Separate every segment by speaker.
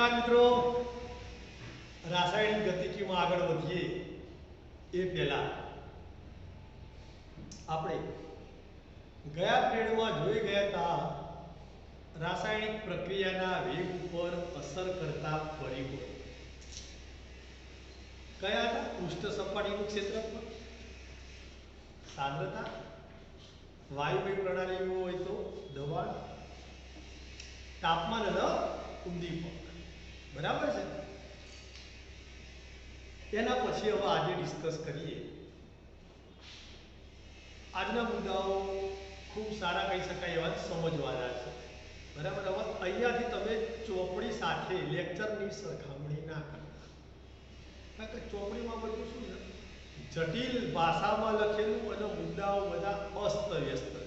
Speaker 1: નમસ્કાર મિત્રો, રાસાયણિક ગતિકીમાં આગળ વધીએ એ પહેલા આપણે ગયા પીરિયડમાં જોઈ ગયા હતા રાસાયણિક પ્રક્રિયાના વેગ ઉપર અસર કરતા પરિબળો કયા હતા? પૃષ્ઠ સપાટીનું ક્ષેત્રફળ, સાંદ્રતા, વાયુમય પ્રણાલીઓ હોય તો દબાણ, તાપમાન અને ઉદ્દીપક. બરાબર છે. એના પછી હવે આજે ડિસ્કસ કરીએ. આજના મુદ્દાઓ ખૂબ સારા કહી શકાય એવા સમજવાના છે. બરાબર. હવે અહીંયાથી તમે ચોપડી સાથે લેક્ચરની સરખામણી ના કરો, કારણ કે ચોપડીમાં બધું શું છે, જટિલ ભાષામાં લખેલું અને મુદ્દાઓ બધા અસ્તવ્યસ્ત છે.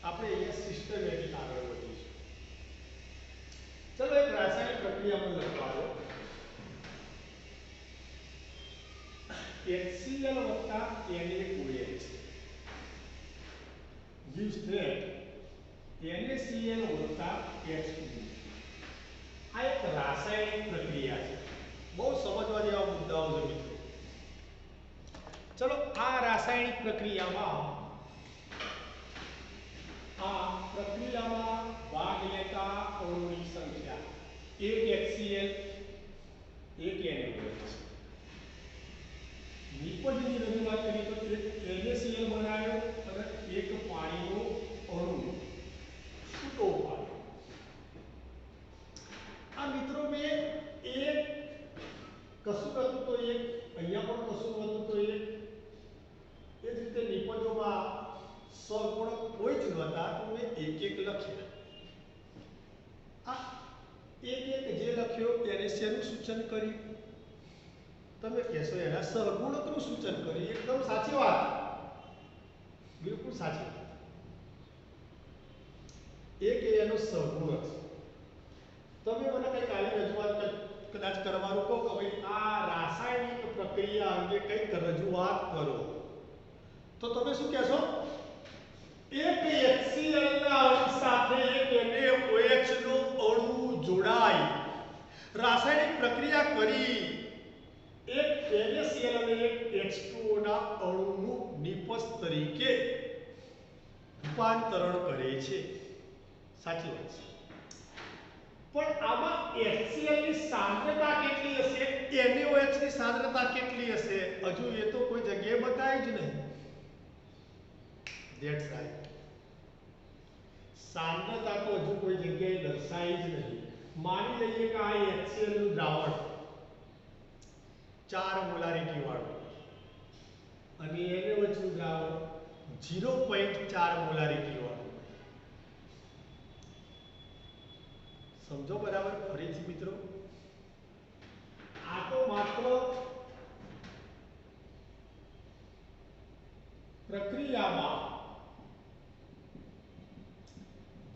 Speaker 1: આપણે અહીંયા સિસ્ટમેટિક આગળ વધીશું. ચલો એક રાસાયણિક પ્રક્રિયામાં લખવાનો HCl વત્તા NaOH gives that NaCl વત્તા H2. આ એક રાસાયણિક પ્રક્રિયા છે. બહુ સમજવા જેવા મુદ્દાઓ છે મિત્રો. ચલો આ રાસાયણિક પ્રક્રિયામાં ભાગ લેતા અણુની સંખ્યા એક HCl, એક NaOH. નિપજની રજૂઆત કરી તો એક NaCl બનાવ્યો અને એક પાણીનો અણુ છૂટો પાડ્યો. આ મિત્રો મેં એક કશું હતું તો એક અહીંયા પણ કશું હતું તો એક એ જ રીતે નિપજોમાં સહગુણક કોઈ જ નહોતા તો મેં એક એક લખ્યા. આ એક એક જે લખ્યો એને શેનું સૂચન કર્યું? તમે કહેશો એના સહગુણકનું સૂચન કર્યું. એકદમ સાચી વાત, બિલકુલ સાચી વાત. એક એનો સહગુણક છે. તમે મને કંઈક આવી રજૂઆત કદાચ કરવાનું કહો કે ભાઈ આ રાસાયણિક પ્રક્રિયા અંગે કંઈક રજૂઆત કરો, તો તમે શું કહેશો? એક HCl ના અણુ સાથે એક NaOH નો અણુ જોડાય, રાસાયણિક પ્રક્રિયા કરી એક NaCl અને એક H2O ના અણુનું નિપજ તરીકે રૂપાંતરણ કરે છે. સાચી વાત છે. પણ આમાં HCl ની સાંદ્રતા કેટલી હશે, NaOH ની સાંદ્રતા કેટલી હશે, હજુ એ તો કોઈ જગ્યાએ બતાવી જ નહીં. That's right. સાંદ્રતા તો હજુ કોઈ જગ્યાએ દર્શાવી જ નહીં. માની લઈએ કે આ HCl નું દ્રાવણ 4 મોલારિટી વાળું અને NaOH નું દ્રાવણ 0.4 મોલારિટી વાળું. સમજો બરાબર? ફરીથી મિત્રો, આ તો માત્ર પ્રક્રિયામાં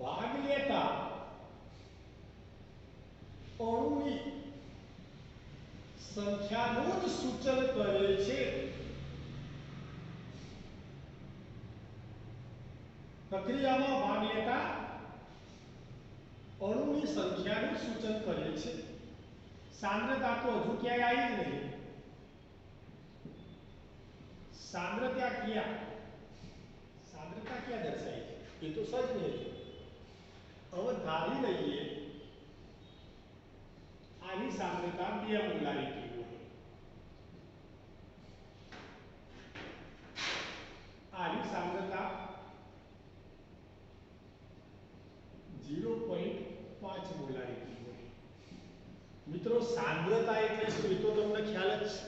Speaker 1: ભાગ લેતા અણુની સંખ્યાનું જ સૂચન કરે છે. પ્રક્રિયામાં ભાગ લેતા અણુની સંખ્યાનું સૂચન કરે છે. સાંદ્રતા તો હજુ ક્યાંય આવી જ નહીં. સાંદ્રતા ક્યાં દર્શાવી છે એ તો સજ નહીં. હવે ધારી લઈએ આની સાંદ્રતા 2 મોલારિટી હોય, આની સાંદ્રતા 0.5 મોલારિટી હોય. મિત્રો સાંદ્રતા એટલે શું એ તો તમને ખ્યાલ જ છે,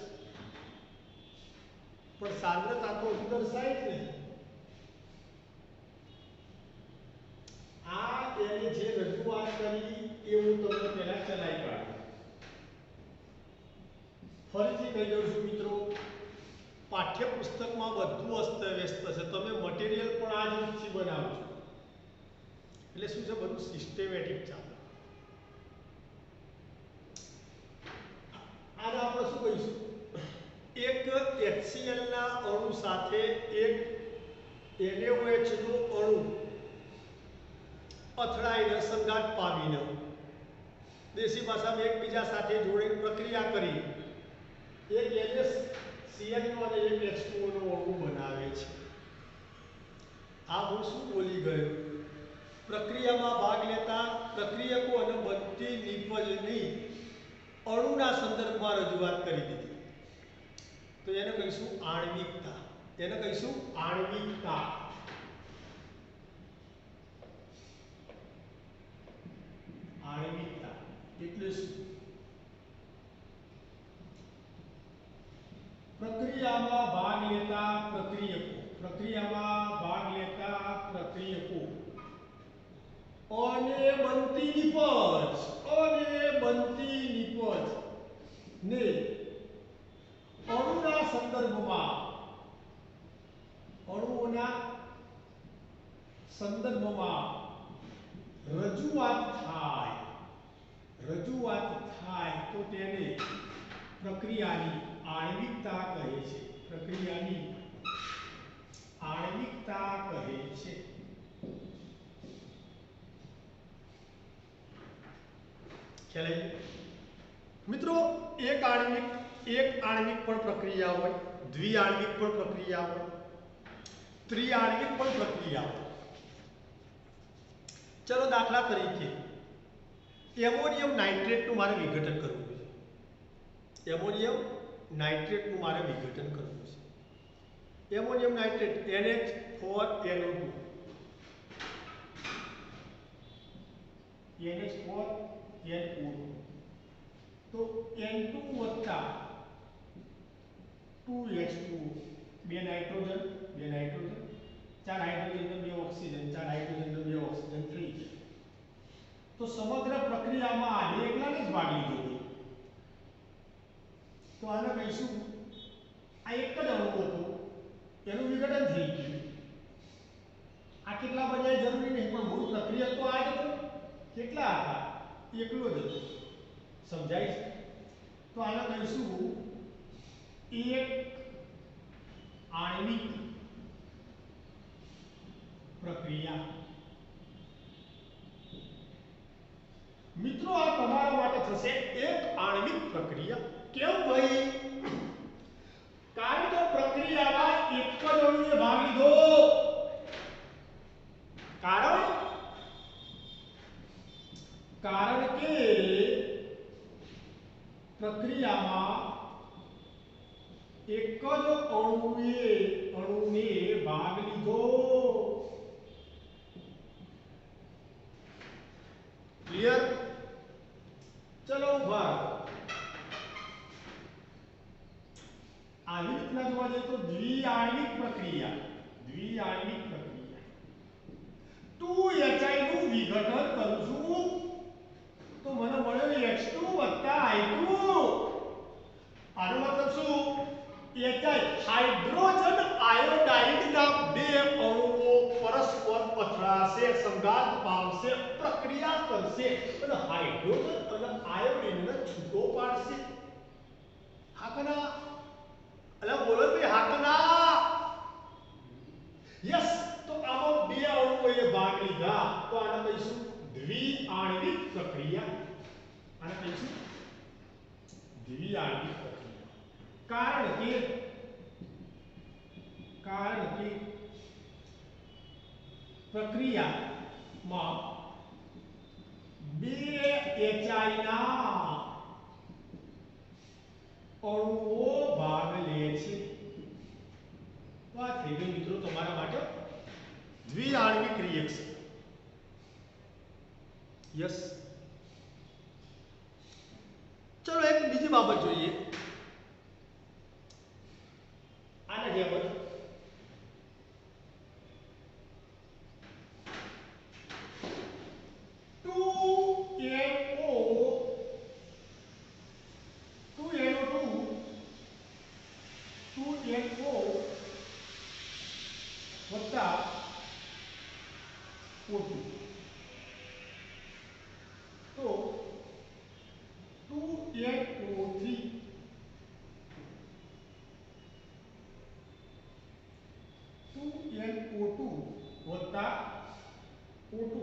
Speaker 1: પણ સાંદ્રતા તો હજુ દર્શાય જ નહીં. આ એને જે રજૂઆત કરી એ હું તમને પહેલા ચલાવી કાઢું. ફરીથી કહી દઉં છું મિત્રો, પાઠ્યપુસ્તકમાં બધું અસ્તવ્યસ્ત છે. તમે મટીરિયલ પણ આ જ રીતથી બનાવો છો એટલે શું છે, બધું સિસ્ટમેટિક ચાલે. આને આપણે શું કહીશું? એક HCl ના અણુ સાથે એક NaOH નો અણુ અથડાઈને સંગાથ પામીને દેશી ભાષામાં એકબીજા સાથે જોડીને પ્રક્રિયા કરી એક NaCl નો અને એક H2O નો અણુ બનાવે છે. આ હું શું બોલી ગયો? પ્રક્રિયામાં ભાગ લેતા પ્રક્રિયકો અને બનતી નિપજની અણુના સંદર્ભમાં રજૂઆત કરી દીધી. તો એને કહીશું આણ્વિકતા. એને કહીશું આણ્વિકતા. આણ્વિકતા એટલે શું? પ્રક્રિયામાં ભાગ લેતા પ્રક્રિયકો અને બનતી નિપજ ને અણુના સંદર્ભમાં રજૂઆત થાય તો તેને પ્રક્રિયાની આણ્વિકતા કહે છે. પ્રક્રિયાની આણ્વિકતા કહે છે. ખ્યાલ આવ્યો? મિત્રો એક આણ્વિક પણ પ્રક્રિયા હોય, દ્વિઆણ્વિક પણ પ્રક્રિયા હોય, ત્રિઆણ્વિક પણ પ્રક્રિયા હોય. ચલો દાખલા તરીકે એમોનિયમ નાઇટ્રેટનું મારે વિઘટન કરવું છે. એમોનિયમ નાઇટ્રેટનું મારે વિઘટન કરવું છે. એમોનિયમ નાઇટ્રેટ NH4NO2 તો N2 વત્તા 2H2 બે nitrogen 4 hydrogen 2 oxygen 4 hydrogen 2 oxygen થઈ જાય. તો સમગ્ર પ્રક્રિયામાં આને એકલાને જ ભાગ લીધો છે. તો આને કહીશું આ એક જ અણુ હતો એનું વિઘટન થઈ ગયું. આ કેટલા બધા જરૂરી નહીં પણ મૂળ પ્રક્રિયા તો આ જ હતો. કેટલા હતા? એકલો જ હતો. સમજાય છે? તો આને કહીશું એક આણ્વિક પ્રક્રિયા. મિત્રો આ તમારા માટે થશે એક આણ્વિક પ્રક્રિયા. કેમ ભાઈ? કારણ કે પ્રક્રિયામાં એક જ અણુએ ભાગ લીધો. કારણ કે પ્રક્રિયામાં એક જ અણુને ભાગ લીધો. ક્લિયર? ચલો ઉભા. આવી રીતના જોવા જઈએ તો દ્વિઆણ્વિક પ્રક્રિયા 2HI નું વિઘટન કરું છું તો મને મળ્યો H2 I2. આનો મતલબ શું? HI હાઇડ્રોજન આયોડાઇડના બે અણુઓ પરસ્પર અથડાશે, સંઘાત પામશે, પ્રક્રિયા કરશે અને હાઇડ્રોજન અને આયોડિનને છૂટો પાડશે. હાકના અલા બોલો ભાઈ હાકના. યસ. તો આમાં બે અણુઓએ ભાગ લીધા તો આને કહીશું દ્વિઆણ્વિક પ્રક્રિયા. આને કહીશું દ્વિઆણ્વિક પ્રક્રિયા. કારણ કે પ્રક્રિયામાં બે HI ના અણુઓ ભાગ લે છે. તો આ થઈ ગયું મિત્રો તમારા માટે દ્વિઆણ્વિક રિએક્શન. યસ. ચલો એક બીજી બાબત જોઈએ. આના જેમ જ 2NO2 વત્તા O2 તો 2NO3 વત્તા O2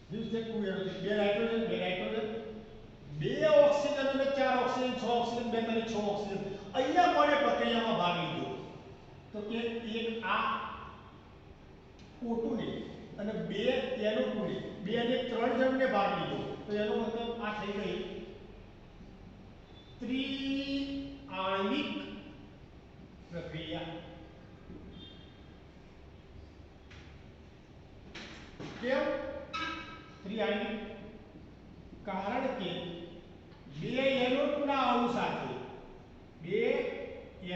Speaker 1: gives that 2NO3 બે નાઇટ્રોજન બે ઓક્સિજન અને 4 ઓક્સિજન 6 ઓક્સિજન 2 અને 6 ઓક્સિજન અહીંયા કોને પ્રક્રિયામાં ભાગ લીધો તો કે એક આ O2 ને અને બે NO2 ને બે અને 3 જણને ભાગ લીધો તો એનો મતલબ આ થઈ ગઈ ત્રિઆણ્વિક પ્રક્રિયા કેમ ત્રિઆણ્વિક કારણ કે બે NO2 ના અણુ સાથે બે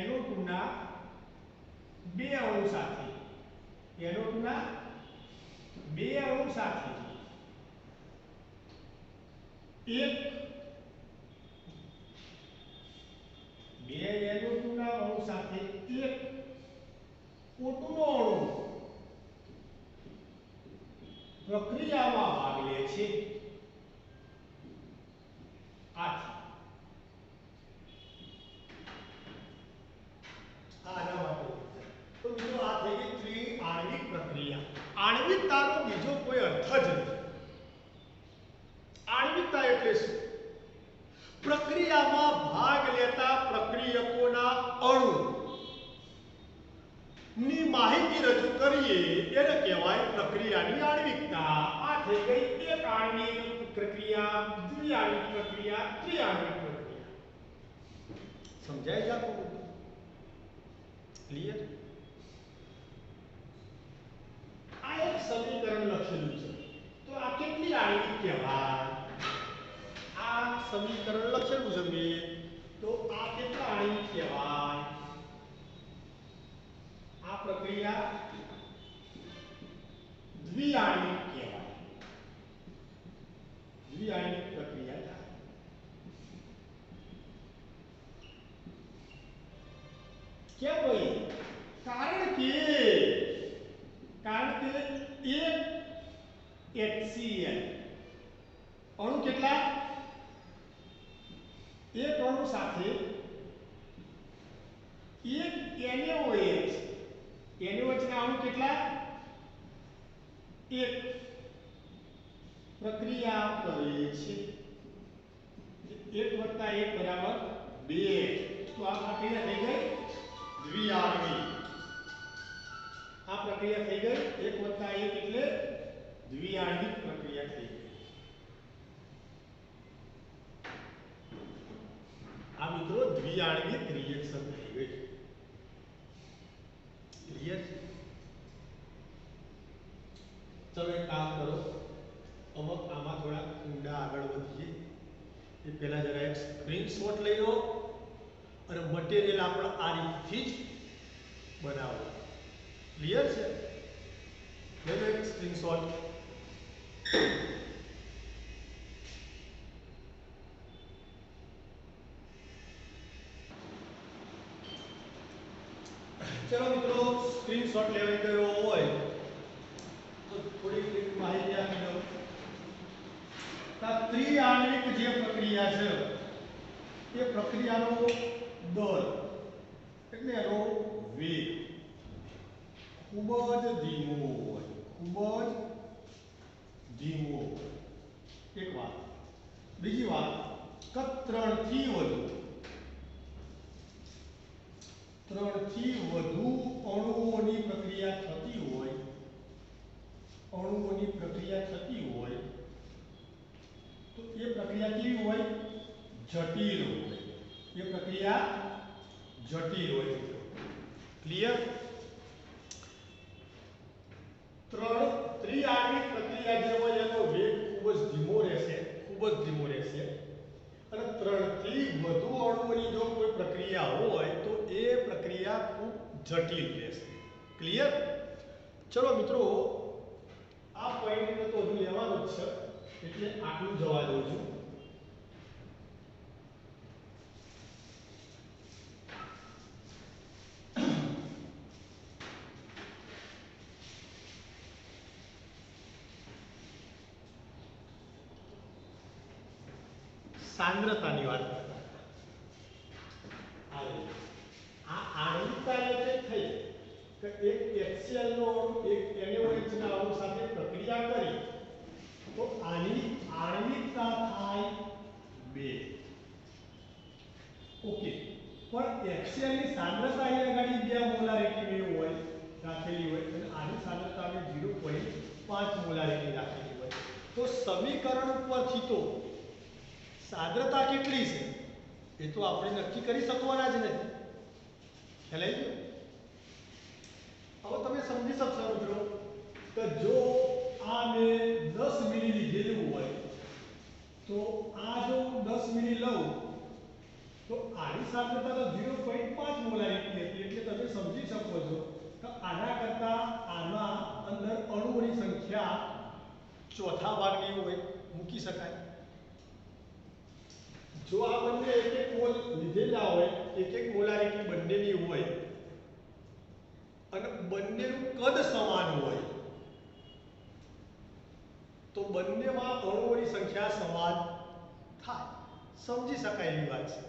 Speaker 1: NO2 ના બે અણુ સાથે NO2 ના બે અણુ સાથે એક બે NO2 ના અણુ સાથે એક O2 નો અણુ પ્રક્રિયામાં ભાગ લે છે આના માટે તો મિત્રો આ થઈ ગઈ ત્રિઆણ્વિક પ્રક્રિયા આણ્વિકતાનો બીજો કોઈ અર્થ જ નથી આણ્વિકતા એટલે શું પ્રક્રિયામાં ભાગ લેતા પ્રક્રિયકોના અણુ ની માહિતી રજૂ કરીએ એને કહેવાય પ્રક્રિયાની આણ્વિકતા આ થઈ ગઈ એક આણ્વિક પ્રક્રિયા દ્વિઆણ્વિક પ્રક્રિયા ત્રિઆણ્વિક પ્રક્રિયા સમજાય છે આપકો ક્લિયર આ એક સમીકરણ લખેલું છે તો આ કેટલી આણ્વિક કહેવાય આ સમીકરણ લખેલું છે મેં તો આ કેટલા આણ્વિક કહેવાય આ પ્રક્રિયા દ્વિઆણ્વિક કહેવાય દ્વિઆણ્વિક પ્રક્રિયા થાય કેમ ભાઈ કારણ કે એક HCl અણુ કેટલા એક અણુ સાથે એક NaOH NaOH ના અણુ કેટલા એક પ્રક્રિયા કરે છે 1 + 1 = 2 તો આ પ્રક્રિયા થઈ ગઈ દ્વિઆણ્વિક આ પ્રક્રિયા થઈ ગઈ 1 + 1 એટલે દ્વિઆણ્વિક પ્રક્રિયા થઈ ગઈ આ મિત્રો દ્વિઆણ્વિક રિએક્શન થઈ ગઈ ક્લિયર ચલો એક કામ કરો હવે આમાં થોડા ઊંડા આગળ વધીએ એ પહેલા જરા એક સ્ક્રીનશોટ લઈ લો અને મટીરીયલ આપણે આ રીતથી જ બનાવો ક્લિયર છે લઈ લો એક સ્ક્રીનશોટ चलो मित्रों स्क्रीनशॉट लेवे गयो होय तो थोड़ी माहिती आपी दो ता त्रिआण्विक जे प्रक्रिया છે એ પ્રક્રિયાનો દર એટલે એનો વેગ ખૂબ જ ધીમો હોય એક વાત બીજી વાત કે 3 થી વધુ અણુઓની પ્રક્રિયા થતી હોય તો એ પ્રક્રિયા કેવી હોય જટિલ હોય એ પ્રક્રિયા જટિલ હોય ક્લિયર ત્રિઆણ્વિક પ્રક્રિયા જે હોય એનો વેગ ખૂબ જ ધીમો રહેશે અને 3 થી વધુ અણુઓની જો કોઈ પ્રક્રિયા હોય તો એ પ્રક્રિયા ખૂબ જટિલ રહેશે ક્લિયર ચલો મિત્રો આ પોઈન્ટને તો હજુ લેવાનો જ છે એટલે આટલું જવા દઉં છું सांद्रताની વાત કરતા આ આણ્વિકતા એટલે થઈ કે એક HCl નો એક NaOH ના અણુ સાથે પ્રક્રિયા કરી તો આની આણ્વિકતા થાય 2 ઓકે પણ HCl ની સાંદ્રતા અહીં આગળ 2 મોલારિટી ની હોય રાખેલી હોય અને આની સાંદ્રતા અમે 0.5 મોલારિટી રાખેલી હોય તો સમીકરણ ઉપરથી તો સાંદ્રતા કેટલી છે એ તો આપણે નક્કી કરી શકવાના જ નથી ખ્યાલ આવી ગયો હવે તમે સમજી શકશો મિત્રો કે જો આ મેં 10 મિલી લીધેલું હોય તો આ જો 10 મિલી લઉં તો આની સાંદ્રતા તો 0.5 મોલારિટી હતી એટલે તમે સમજી શકો છો કે આના કરતા આના અંદર અણુઓની સંખ્યા ચોથા ભાગની હોય મૂકી શકાય જો આ બંને એક એક મોલ લીધેલા હોય એક એક મોલારિટી બંનેની હોય અને બંનેનું કદ સમાન હોય તો બંનેમાં અણુઓની સંખ્યા સમાન થાય સમજી શકાય એવી વાત છે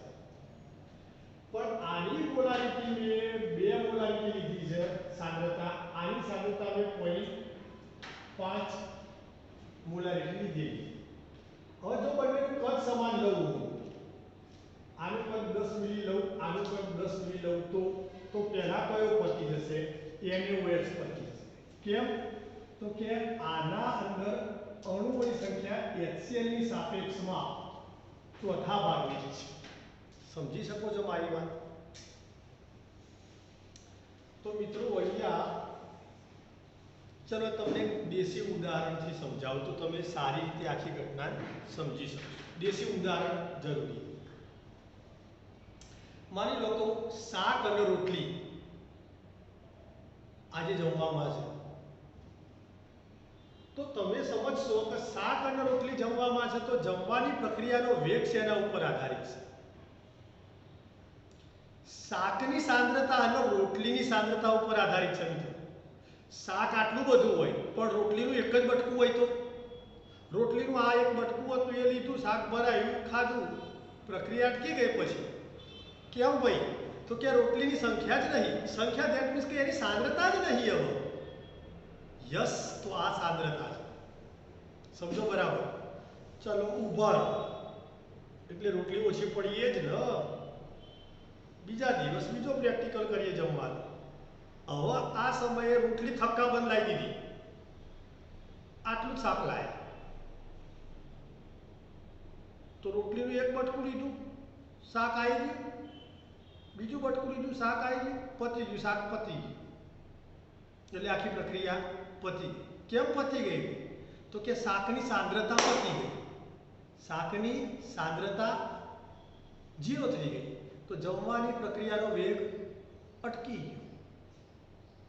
Speaker 1: પણ આની પોલારિટી મેં 2 મોલારિટી લીધી છે સાંદ્રતા આની સાંદ્રતા મેં 0.5 મોલારિટી લીધી હવે જો બંનેનું કદ સમાન લઉં આનું કદ 10 મિલી લઉં આનું કદ 10 મિલી લઉં તો પહેલા કયો પતી જશે NaOH પતી જશે કેમ તો કે આના અંદર અણુઓની સંખ્યા HCl ની સાપેક્ષમાં ચોથા ભાગની છે સમજી શકો છો મારી વાત તો મિત્રો અહીંયા ચલો તમને દેશી ઉદાહરણથી સમજાવું તો તમે સારી રીતે આખી ઘટના સમજી શકો દેશી ઉદાહરણ જરૂરી માની લો તો શાક અને રોટલી આજે જમવામાં છે તો તમે સમજશો કે શાક અને રોટલી જમવામાં છે તો જમવાની પ્રક્રિયાનો વેગ શેના ઉપર આધારિત છે શાકની સાંદ્રતા અને રોટલીની સાંદ્રતા ઉપર આધારિત છે મિત્રો શાક આટલું બધું હોય પણ રોટલીનું એક જ બટકું હોય તો રોટલીનું આ એક બટકું હતું એ લીધું શાક ભરાયું ખાધું પ્રક્રિયા અટકી ગઈ પછી કેમ ભાઈ તો કે રોટલીની સંખ્યા જ નહીં સંખ્યા ધેટ મીન્સ કે એની સાંદ્રતા જ નહીં હવે યસ તો આ સાંદ્રતા છે સમજો બરાબર ચલો ઉભર એટલે રોટલી ઓછી પડીએ જ ને બીજા દિવસ બીજો પ્રેક્ટિકલ કરીએ જમવાનું હવે આ સમયે રોટલી થક્કા બંધ લાવી દીધી આટલું જ શાક લાયા તો રોટલીનું એક બટકું લીધું શાક આવી ગયું બીજું બટકું લીધું શાક આવી ગયું પતી ગયું શાક પતી ગયું એટલે આખી પ્રક્રિયા પતી ગઈ કેમ પતી ગઈ તો કે શાકની સાંદ્રતા પતી ગઈ શાકની સાંદ્રતા 0 થઈ ગઈ તો જમવાની પ્રક્રિયાનો વેગ અટકી ગયો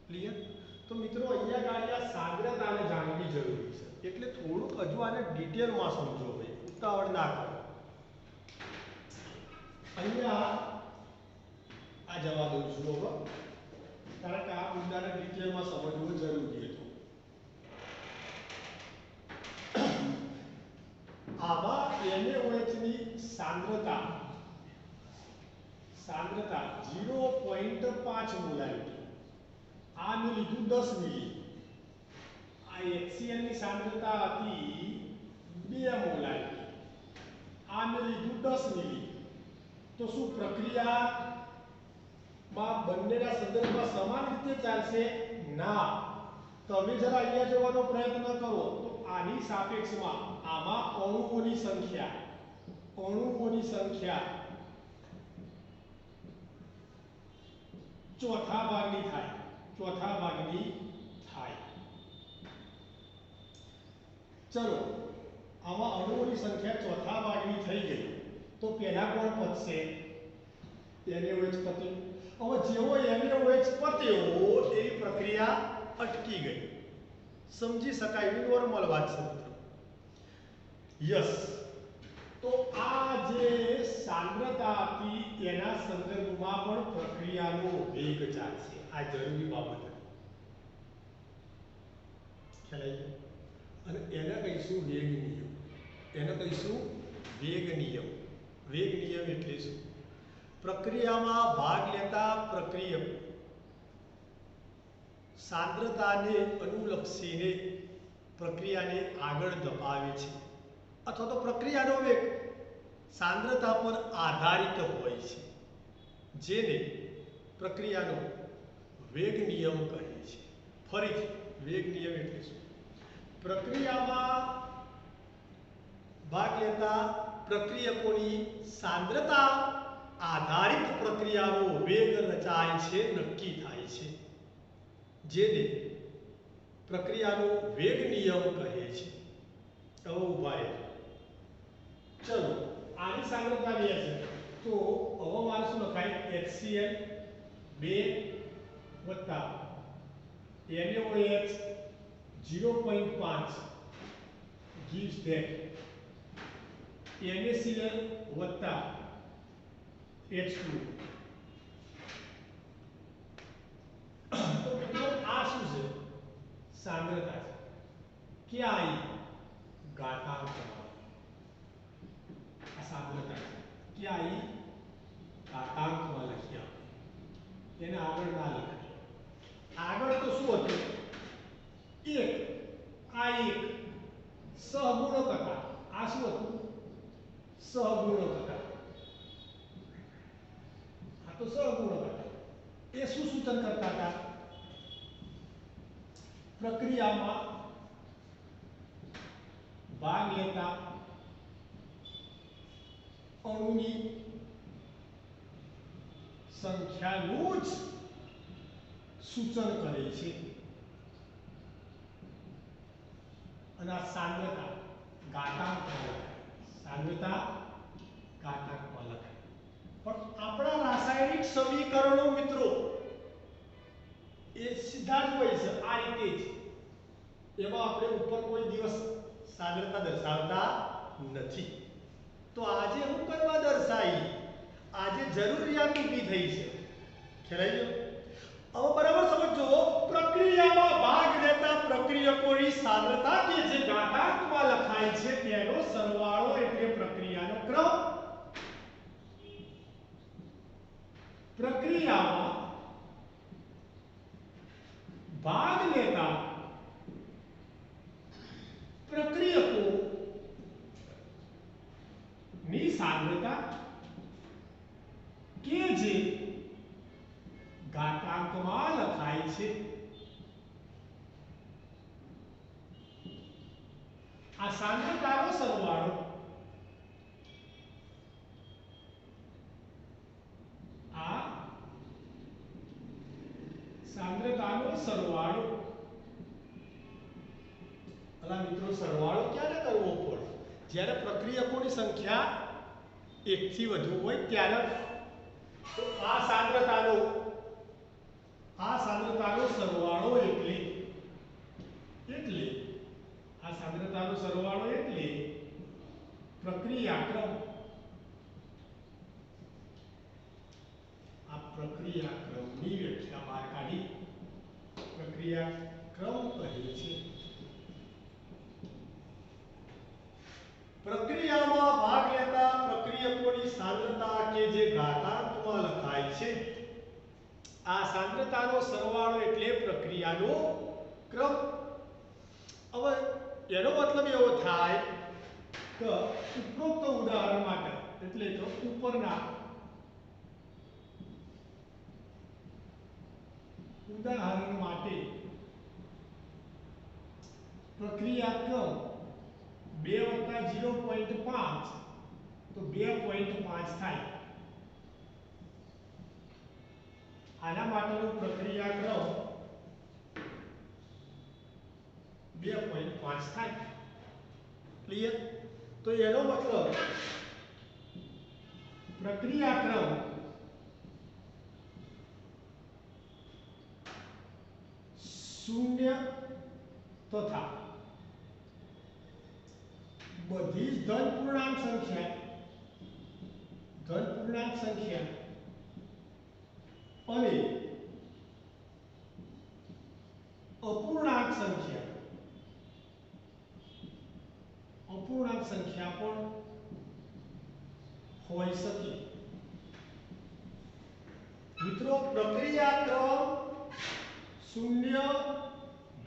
Speaker 1: ક્લિયર તો મિત્રો અહીંયા ગાળિયા સાંદ્રતાને જાણવી જરૂરી છે એટલે થોડુંક હજુ આને ડિટેલમાં સમજો ભાઈ ઉતાવળ ના કરો અહીંયા આ જવા દઉં છું હવે કારણ કે આ મુદ્દાને ડિટેલમાં સમજવું જરૂરી હતું આમાં NaOH ની સાંદ્રતા 0.5 મોલારિટી આ મેં લીધું 10 મિલી આ HCl ની સાંદ્રતા હતી 2 મોલારિટી આ મેં લીધું 10 મિલી તો શું પ્રક્રિયામાં બંનેના સંદર્ભમાં સમાન રીતે ચાલશે ના તમે જરા અહીંયા જોવાનો પ્રયત્ન કરો તો આની સાપેક્ષમાં આમાં અણુઓની સંખ્યા ચોથા ભાગની થાય ચલો આમાં અણુઓની સંખ્યા ચોથા ભાગની થઈ ગઈ તો પહેલા કોણ પતશે NaOH પત્યું હવે જેવો NaOH પત્યો એવી પ્રક્રિયા અટકી ગઈ સમજી શકાય એવી નોર્મલ વાત છે મિત્રો યસ તો આ જે સાંદ્રતા હતી એના સંદર્ભમાં પણ પ્રક્રિયાનો વેગ ચાલશે આ જરૂરી બાબત છે ખ્યાલ આવી અને એને કહીશું વેગ નિયમ વેગ નિયમ એટલે શું પ્રક્રિયામાં ભાગ લેતા પ્રક્રિયક સાંદ્રતાને અનુલક્ષીને પ્રક્રિયાને આગળ ધપાવે છે અથવા તો પ્રક્રિયાનો વેગ सांद्रता पर आधारित होय छे, जेने प्रक्रियानो वेग नियम कहे छे। फरीथी वेग नियम एटले शुं? प्रक्रियामां भाग लेता प्रक्रियकोनी सांद्रता आधारित प्रक्रियानो वेग रचाय छे, नक्की थाय छे, जेने प्रक्रियानो वेग नियम कहे छे। હવે ઉભા રહે, ચલો આની सांद्रता બે છે, તો હવે મારે શું લખાય? HCl 2 વત્તા NaOH 0.5 gives that NaCl વત્તા H2. તો મિત્રો આ શું છે? सांद्रता છે। क्या आई? घातांकवाला। आ सांद्रता है। क्या आई? घातांकवाला लखिया। एने आगळ ना लखाय। आगळ तो शुं हतुं? 1 आ 1 सहगुणक हता। आ शुं हतुं? सहगुणक हता। आ तो सहगुणक हता। ए शुं सूचन करता हता? प्रक्रियामां भाग लेता अणुनी संख्यानुं ज सूचन करे छे। અને આ सांद्रता ઘાતાંકમાં લખાય। सांद्रता ઘાતાંકમાં લખાય। પણ આપણા રાસાયણિક સમીકરણો મિત્રો એ સીધા જ હોય છે, આ રીતે જ। એમાં આપણે ઉપર કોઈ દિવસ सांद्रता दर्शावता નથી। तो આજે હું કરવા દર્શાઈ? આજે જરૂરિયાત ઊભી થઈ છે। ખ્યાલ આવી ગયો? હવે બરાબર સમજો, પ્રક્રિયામાં ભાગ લેતા પ્રક્રિયકોની सांद्रता કે જે ઘાતાંકમાં લખાય છે તેનો સરવાળો એટલે પ્રક્રિયાનો ક્રમ। પ્રક્રિયામાં भाग लेता प्रक्रियको नी सांद्रता के जे घातांकमां लखाय छे। आ सांद्रतानो सरवाळो आ सांद्रतानो सरवाळो अला मित्रों सरवाळो क्यारे करवो पड़े? જ્યારે પ્રક્રિયકોની સંખ્યા 1 થી વધુ હોય ત્યારે। તો આ सांद्रताનો સરવાળો એટલે આ सांद्रताનો સરવાળો એટલે પ્રક્રિયાક્રમ। આ પ્રક્રિયાક્રમની વ્યાખ્યા બહાર કાઢી પ્રક્રિયાક્રમ કહે છે। प्रक्रियामां भाग लेता प्रक्रियकोनी सांद्रता के जे घातांकमां लखाय छे, आ सांद्रतानो सरवाळो एटले प्रक्रियानो क्रम। હવે એનો મતલબ એવો થાય કે ઉપરોક્ત ઉદાહરણ માટે એટલે કે ઉપરના ઉદાહરણ માટે પ્રક્રિયાક્રમ 2 વત્તા 0.5 तो 2.5 થાય। આના માટેનો પ્રક્રિયાક્રમ 2.5 થાય। ક્લિયર? તો એનો મતલબ પ્રક્રિયાક્રમ शून्य तथा बधी धन पूर्णांक संख्या અને અપૂર્ણાંક સંખ્યા પણ હોઈ શકે। મિત્રો પ્રક્રિયાક્રમ शून्य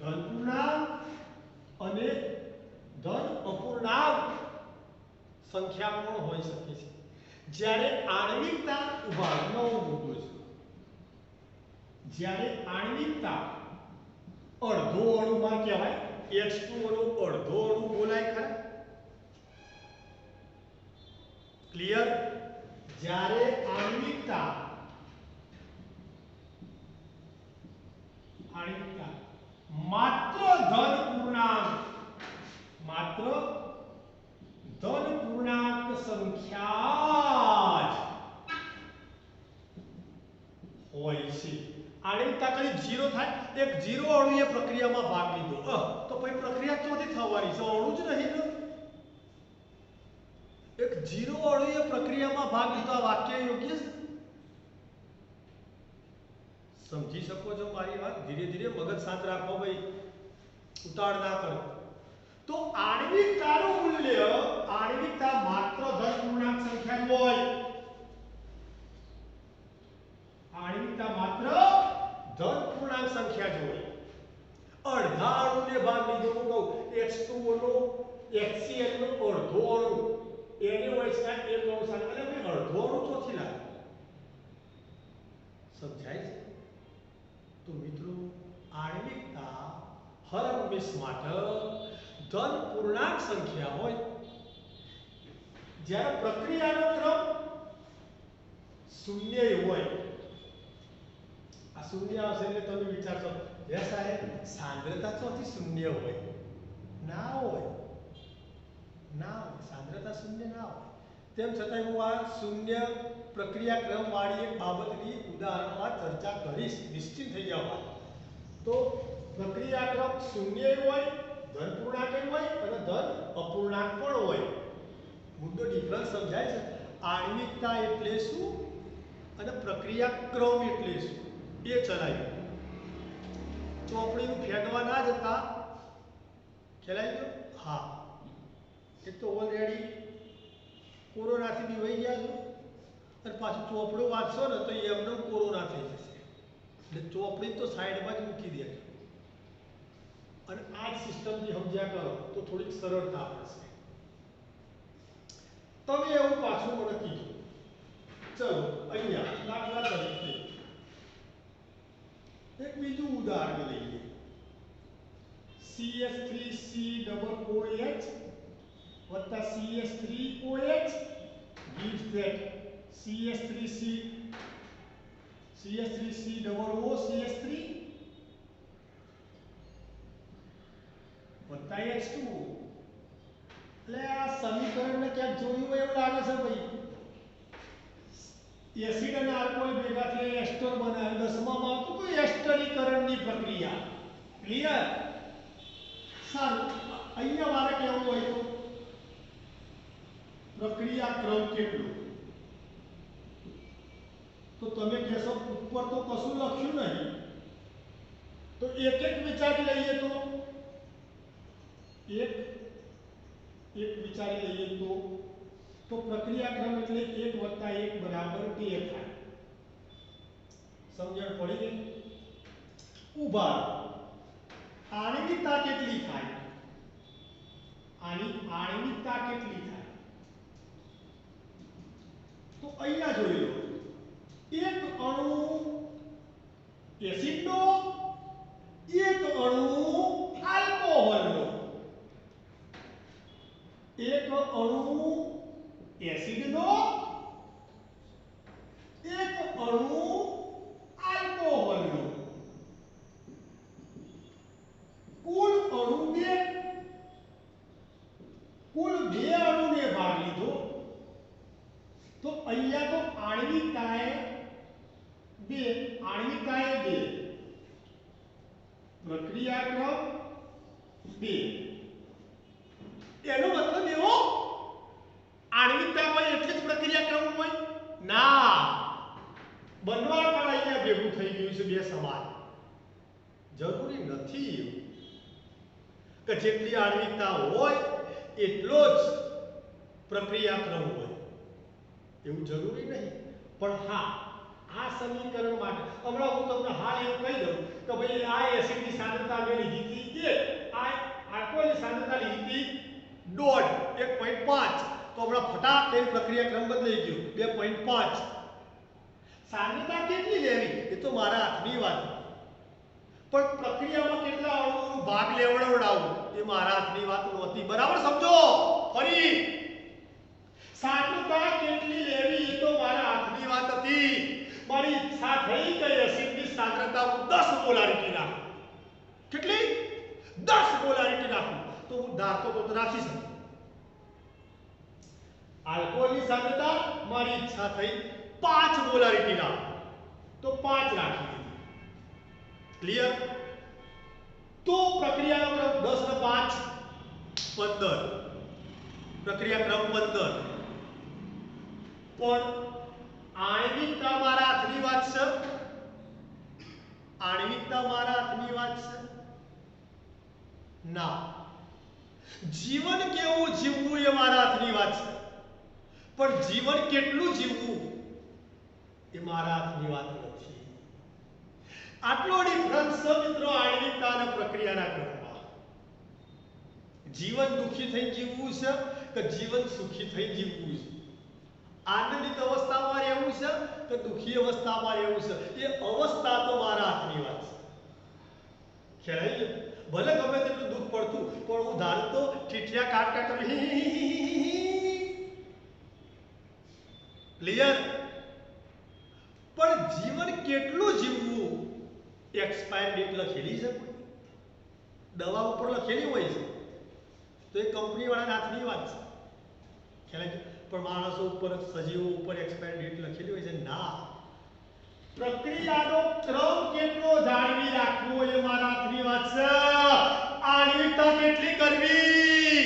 Speaker 1: धन पूर्णांक અને ધન અપૂર્ણાંક સંખ્યા પણ હોઈ શકે છે. જ્યારે આણ્વિકતા ઉભા નવો મુદ્દો છે. જ્યારે આણ્વિકતા અડધો અણુમાં કહેવાય, H2O નો અડધો અણુ બોલાય ખરા? ક્લિયર? જ્યારે આણ્વિકતા માત્ર ધન પૂર્ણાંક સંખ્યા જ હોય છે. આણ્વિકતા કઈ 0 થાય, એક 0 અણુએ પ્રક્રિયામાં ભાગ લીધો, તો પછી પ્રક્રિયા ક્યાંથી થવાની છે? અણુ જ નહીં ને. એક 0 અણુએ પ્રક્રિયામાં ભાગ લીધો, આ વાક્ય યોગ્ય છે? સમજી શકો છો મારી વાત? ધીરે ધીરે મગજ શાંત રાખો ભાઈ, ઉતાળ ના કરો. તો આણ્વિકતાનું મૂલ્ય, આણ્વિકતા માત્ર ધન પૂર્ણાંક સંખ્યા જ હોય. આણ્વિકતા માત્ર ધન પૂર્ણાંક સંખ્યા જ હોય. અડધા અણુને ભાગ લીધો, હું કહું H2O નો HCl નો અડધો અણુ એની હોય છે એક અણુ સાથે, અને ભાઈ અડધો અણુ ચોથી લાગે. સમજાય છે? તો મિત્રો આણ્વિકતા હર હંમેશ માટે ધન પૂર્ણાંક સંખ્યા હોય. જ્યારે પ્રક્રિયાનો ક્રમ શૂન્ય હોય, આ શૂન્ય આવશે એટલે તમે વિચારશો હે સાહેબ સાંદ્રતા ચોથી શૂન્ય હોય? ના હોય, સાંદ્રતા શૂન્ય ના હોય. તેમ છતાં હું આ શૂન્ય પ્રક્રિયા ક્રમ વાળી એક બાબતની ઉદાહરણમાં ચર્ચા કરીશ. નિશ્ચિત થઈ જાવ. તો પ્રક્રિયા ક્રમ શૂન્ય હોય, ધન પૂર્ણાંક હોય અને ધન અપૂર્ણાંક પણ હોય. મુદ્દો ડિફરન્સ સમજાય છે? આણ્વિકતા એટલે શું અને પ્રક્રિયા ક્રમ એટલે શું એ ચલાવ્યું. ચોપડીનું ફેંકવા ના જતા. ખ્યાલ આવી ગયો? હા, એક તો ઓલરેડી કોરોનાથી બી વહી ગયા છો, અને પાછું ચોપડું વાંચશો ને તો એમને કોરોના થઈ જશે. એટલે ચોપડી તો સાઈડમાં જ મૂકી દેજો, અને આ જ સિસ્ટમથી સમજ્યા કરો તો થોડીક સરળતા પડશે. તમે એવું પાછું મને કીધું. ચલો અહીંયા દાખલા તરીકે એક બીજું ઉદાહરણ લઈએ. CH3COOH વત્તા CH3OH gives that CH3COOCH3 વત્તા H2O. એટલે આ સમીકરણને ક્યાંક જોયું હોય એવું લાગે છે ભાઈ. એસિડ અને આલ્કોહોલ ભેગા થઈને એસ્ટર બનાવ્યું. 10માં આવતું તો એસ્ટરીકરણની પ્રક્રિયા. ક્લિયર? સારું, અહીંયા મારે કેવું હોય તો પ્રક્રિયા ક્રમ કેટલો? તો તમે કહેશો ઉપર તો કશું લખ્યું નહીં, તો એક એક વિચારી લઈએ તો એક વિચારી લઈએ તો પ્રક્રિયા ક્રમ એટલે 1 + 1 = 2 થાય. સમજણ પડી ગઈ? ઉભા આણ્વિકતા કેટલી થાય? આણ્વિકતા કેટલી થાય? તો અહીંયા જોઈ લો. એક અણુ એસિડનો, એક અણુ આલ્કોહોલનો. એક અણુ એસિડનો, એક અણુ આલ્કોહોલનો. કુલ અણુ કુલ 2 અણુને ભાગ લીધો. તો અહીંયા તો આણ્વિકતાએ 2, પ્રક્રિયા ક્રમ 2. એનો મતલબ એવો આણ્વિકતા હોય એટલે જ પ્રક્રિયા ક્રમ હોય? ના, બનવા પણ અહીંયા ભેગું થઈ ગયું છે 2 સમાન. જરૂરી નથી કે જેટલી આણ્વિકતા હોય એટલો જ પ્રક્રિયા ક્રમ હોય, એવું જરૂરી નહીં. પણ હા, આ સમીકરણ માટે હમણાં હું તમને હાલ એવું કહી દઉં કે ભાઈ આ એસિડની સાંદ્રતા મેં લીધી હતી 1, આ આલ્કોહોલની સાંદ્રતા લીધી હતી 1.5, તો હમણાં ફટાક થઈને પ્રક્રિયા ક્રમ બદલાઈ ગયો 2.5 સાંદ્રતા કેટલી લેવી એ તો મારા હાથની વાત પણ પ્રક્રિયામાં કેટલા અણુઓનો ભાગ લેવડાવડાવું એ મારા હાથની વાત નહોતી બરાબર સમજો ફરી સાંદ્રતા કેટલી લેવી એ તો મારા હાથની વાત હતી મારી ઈચ્છા થઈ કે એસિડની સાંદ્રતા હું 10 મોલારિટી રાખું કેટલી 10 મોલારિટી રાખું તો હું ધારતો તો રાખી શકું આલ્કોહોલની સાંદ્રતા મારી ઈચ્છા થઈ 5 મોલારિટી રાખું તો 5 રાખી દીધી ક્લિયર તો પ્રક્રિયાનો ક્રમ 10 ને 5 15 પ્રક્રિયા ક્રમ 15 પણ આણ્વિકતા મારા હાથની વાત છે આણ્વિકતા મારા હાથની વાત છે ના જીવન કેવું જીવવું એ મારા હાથની વાત છે પણ જીવન કેટલું જીવવું એ મારા હાથની વાત નથી આટલો ડિફરન્સ છે મિત્રો આણ્વિકતા અને પ્રક્રિયાના ક્રમમાં જીવન દુખી થઈ જીવવું છે કે જીવન સુખી થઈ જીવવું છે આનંદિત અવસ્થામાં રહેવું છે કે દુખી અવસ્થામાં રહેવું છે એ અવસ્થા તો મારા હાથની વાત છે ખ્યાલ આવી ગયો ભલે ગમે તેટલું દુઃખ પડતું પણ હું ધારતો ઠીઠિયા કાટ કરી ક્લિયર પણ જીવન કેટલું જીવવું એક્સપાયર ડેટ લખેલી છે કોઈ દવા ઉપર લખેલી હોય છે તો એ કંપની વાળાના હાથની વાત છે ખ્યાલ આવી પણ માણસો ઉપર સજીવો ઉપર એક્સપાયર ડેટ લખેલી હોય છે ના પ્રક્રિયાનો ક્રમ કેટલો જાળવી રાખવો એ મારા હાથની વાત છે આણ્વિકતા કેટલી કરવી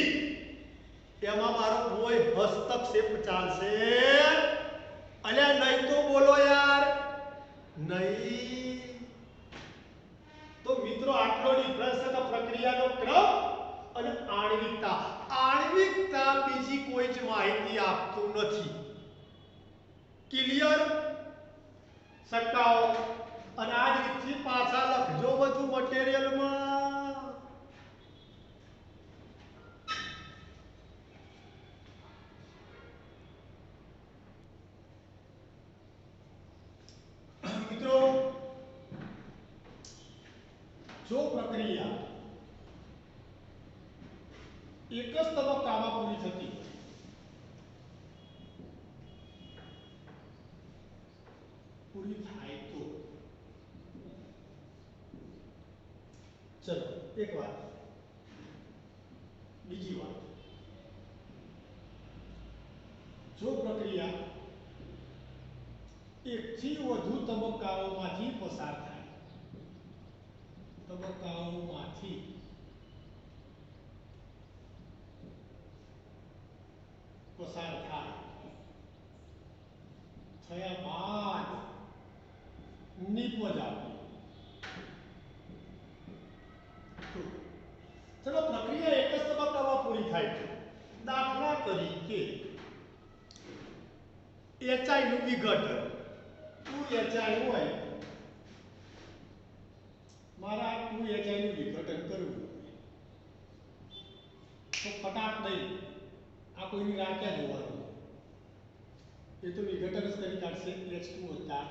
Speaker 1: એમાં મારો કોઈ હસ્તક્ષેપ ચાલશે અલ્યા નહીં તો બોલો યાર નહીં તો મિત્રો આટલો ડિફરન્સ છે કે પ્રક્રિયાનો ક્રમ અને આણ્વિકતા બીજી કોઈ જ માહિતી આપતું નથી ક્લિયર સટકાઓ અને આ જ રીતથી પાછા લખજો બધું મટીરીયલમાં મિત્રો જો પ્રક્રિયા એક જ તબક્કામાં પૂરી થતી પૂરી થાય તો ચલો એક વાત બીજી વાત જો પ્રક્રિયા એકથી વધુ તબક્કાઓમાંથી પસાર થાય તબક્કાઓમાંથી પસાર થાય થયા બાદ નિપજ આપી ચલો પ્રક્રિયા એક જ તબક્કામાં પૂરી થાય છે દાખલા તરીકે HI નું વિઘટન 2HI હોય મારા 2HI નું વિઘટન કરવું તો ફટાક નહીં આ કોઈની રાહ ક્યાં જોવાનું એ તો વિઘટન જ કરી કાઢશે H2 હતા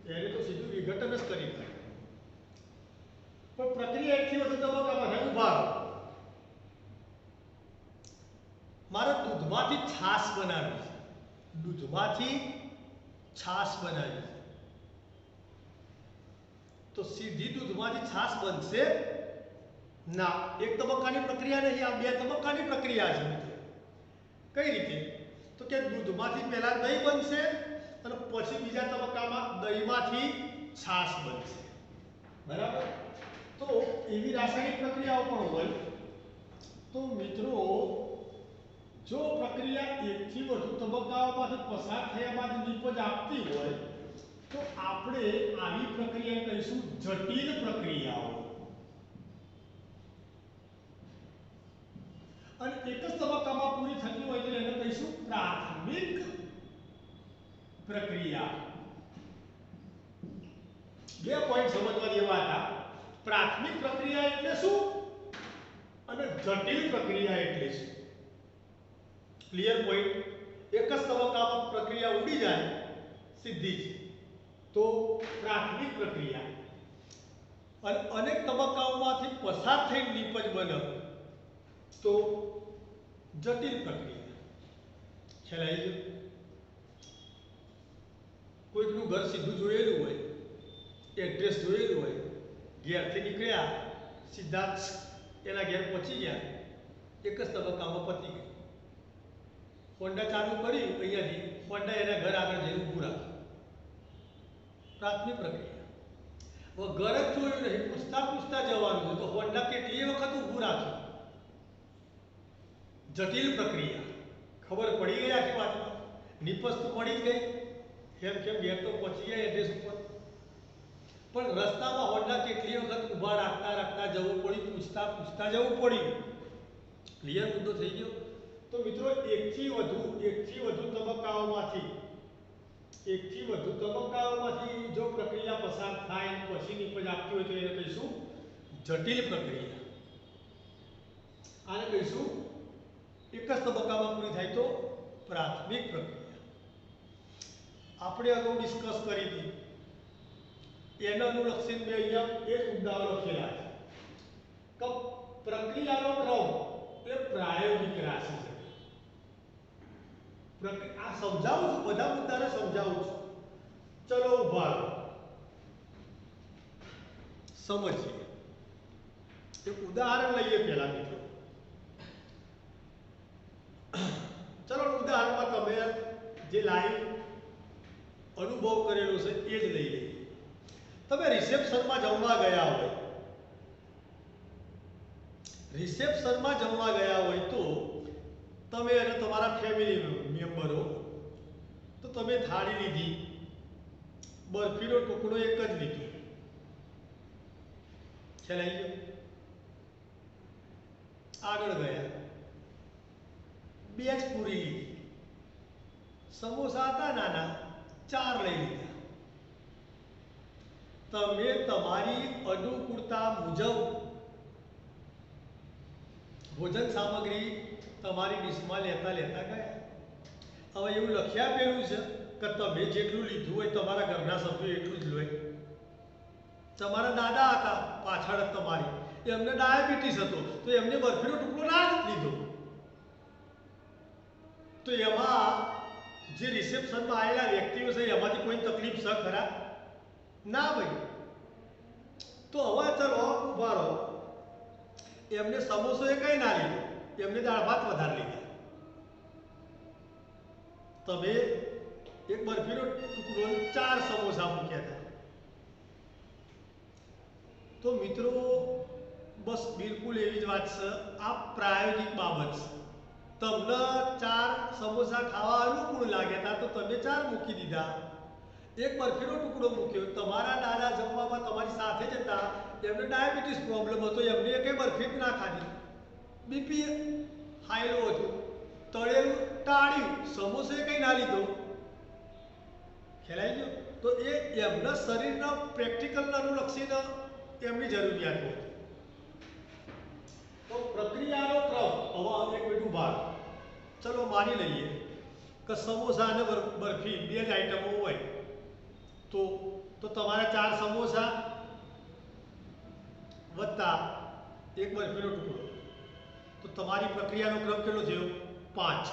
Speaker 1: ત્યારે તો સીધું વિઘટન જ કરી કાઢે પણ પ્રક્રિયા એકથી વધુ તબક્કામાં થાય ઉભા રહો મારે દૂધમાંથી છાશ બનાવવી છે દૂધમાંથી છાશ બનાવવી છે તો સીધી દૂધમાંથી છાશ બનશે ના એક તબક્કાની પ્રક્રિયા નહીં આ બે તબક્કાની પ્રક્રિયા છે મિત્રો કઈ રીતે તો કે દૂધમાંથી પહેલા દહીં બનશે અને પછી બીજા તબક્કામાં દહીંમાંથી છાશ બનશે બરાબર તો એવી રાસાયણિક પ્રક્રિયાઓ પણ હોય તો મિત્રો જો પ્રક્રિયા એકથી વધુ તબક્કાઓમાંથી પસાર થયા બાદ નિપજ આપતી હોય તો આપણે આવી પ્રક્રિયા કહીશું જટિલ પ્રક્રિયાઓ અને એક જ તબક્કામાં પૂરી થતી હોય તો એને કહીશું પ્રાથમિક પ્રક્રિયા બે પોઈન્ટ સમજવા જેવા હતા પ્રાથમિક પ્રક્રિયા એટલે શું અને જટિલ પ્રક્રિયા એટલે શું? Clear point? એક જ તબક્કામાં પ્રક્રિયા ઉડી જાય સીધી જ તો પ્રાથમિક પ્રક્રિયા, અને અનેક તબક્કાઓમાંથી પસાર થઈ નિપજ બને તો જટિલ પ્રક્રિયા. ખ્યાલ આવી ગયો? કોઈકનું ઘર સીધું જોયેલું હોય, એડ્રેસ જોયેલું હોય, ઘેરથી નીકળ્યા સીધા જ એના ઘેર પહોંચી ગયા, એક જ તબક્કામાં પતી ગયું. હોન્ડા ચાલુ કરી અહીંયાથી, હોન્ડા એના ઘર આગળ જઈને ઊભું રાખે. પ્રાથમિક પ્રક્રિયા. હવે ઘર જ જોયું નહીં, પૂછતા પૂછતા જવાનું છે તો હોન્ડા કેટલી વખત ઊભું રાખ્યું? જટિલ પ્રક્રિયા. ખબર પડી ગઈ આખી વાતમાં, નિપજ તો મળી જ ગઈ, કેમ કેમ ઘેર તો પહોંચી ગયા એડ્રેસ ઉપર. પણ રસ્તામાં હોન્ડા કેટલી વખત ઊભા રાખતા રાખતા જવું પડ્યું, પૂછતા પૂછતા જવું પડ્યું. ક્લિયર મુદ્દો થઈ ગયો? તો મિત્રો એકથી વધુ તબક્કાઓમાંથી જો પ્રક્રિયા પસાર થાય પછી નિપજ આપતી હોય તો એને કહીશું જટિલ પ્રક્રિયા. આને કહીશું એક જ તબક્કામાં પૂરી થાય તો પ્રાથમિક પ્રક્રિયા. આપણે અગાઉ ડિસ્કસ કરી હતી, એને અનુલક્ષીને મેં અહીંયા એક મુદ્દાઓ લખેલા છે કે પ્રક્રિયાનો ક્રમ એ પ્રાયોગિક રાશિ છે. આ સમજાવું છું, બધા મુદ્દાને સમજાવું છું. ચલો ઉભા રહો, સમજીએ. એક ઉદાહરણ લઈએ પહેલા મિત્રો. ચલો ઉદાહરણમાં તમે જે લાઈવ અનુભવ કરેલો છે એ જ લઈ લઈએ. તમે રિસેપ્શનમાં જમવા ગયા હોય તો તમે અને તમારા ફેમિલી મેમ્બરો તો તમે થાળી લીધી, બરફીનો ટુકડો એક જ લીધો. ખ્યાલ આવી ગયો? આગળ ગયા, બે જ પૂરી લીધી, સમોસા હતા નાના, 4 લઈ લીધા. તમે તમારી અનુકૂળતા મુજબ ભોજન સામગ્રી તમારી ડીશમાં લેતા ગયા. હવે એવું લખી આપેલું છે કે તમે જેટલું લીધું હોય તમારા ઘરના સભ્યો એટલું જ લો. તમારા દાદા હતા પાછળ તમારી, એમને ડાયાબિટીસ હતો તો એમને બરફીનો ટુકડો ના જ લીધો. તો એમાં જે રિસેપ્શનમાં આવેલા વ્યક્તિઓ છે એમાંથી કોઈ તકલીફ છે ખરા? ના ભાઈ. તો હવે ચલો ઉભા રહો, એમને સમોસો એ કઈ ના લીધો, એમને દાળ ભાત વધારે લીધા. તમે એક બરફીનો ટુકડો 4 સમોસા મૂક્યા હતા. તો મિત્રો બસ બિલકુલ એવી જ વાત છે. આ પ્રાયોગિક બાબત છે. તમને 4 સમોસા ખાવા અનુકૂળ લાગ્યા હતા તો તમે 4 મૂકી દીધા. એક બરફીનો ટુકડો મૂક્યો. તમારા દાદા જમવામાં તમારી સાથે જ હતા, એમને ડાયાબિટીસ પ્રોબ્લેમ હતો, એમને એકે બરફી જ ના ખાધી, બીપી હાઈલો હતું, તળેલું ટાળ્યું, સમોસે કંઈ ના લીધો. ખ્યાલ આવી ગયો? તો એ એમના શરીરના પ્રેક્ટિકલને અનુલક્ષીને એમની જરૂરિયાતો હતી. તો પ્રક્રિયાનો ક્રમ હવે એક મિનિટ ઉભા. ચલો માની લઈએ કે સમોસા અને બરફી બે જ આઈટમો હોય તો તમારે 4 સમોસા વત્તા એક બરફીનો ટુકડો, તો તમારી પ્રક્રિયાનો ક્રમ કેટલો થયો? 5.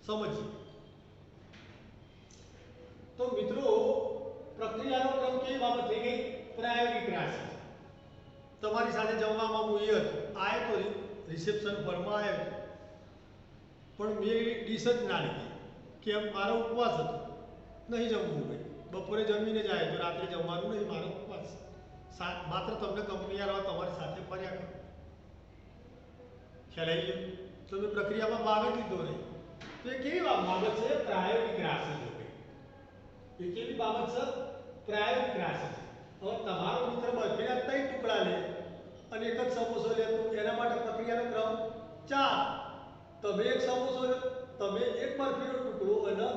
Speaker 1: સમજીએ. તો મિત્રો પ્રક્રિયાનો ક્રમ કેવી બાબત થઈ ગઈ? પ્રાયોગિક રાશિ. તમારી સાથે જમવામાં હું એ હતો, આવ્યો તો રિસેપ્શન પરમાં આવ્યો હતો, પણ મેં ડીશ જ ના લીધી. કેમ? મારો ઉપવાસ હતો, નહીં જમવું ભાઈ. બપોરે જમીને જ આવ્યો તો રાત્રે જમવાનું નહીં, મારો ઉપવાસ. માત્ર તમને કંપની યાર તમારી સાથે ફર્યા કરો. ખ્યાલ આવી ગયો? તો મેં પ્રક્રિયામાં ભાગ જ લીધો નહીં. તો એ કેવી બાબત છે? પ્રાયોગિક રાશિ છે. એ કેવી બાબત છે? પ્રાયોગિક રાશિ. હવે તમારો મિત્ર બરફીના 3 ટુકડા લે અને એક જ સમોસો લે તો એના માટે પ્રક્રિયાનો ક્રમ 4. તમે એક સમોસો, તમે એક બરફીનો ટુકડો અને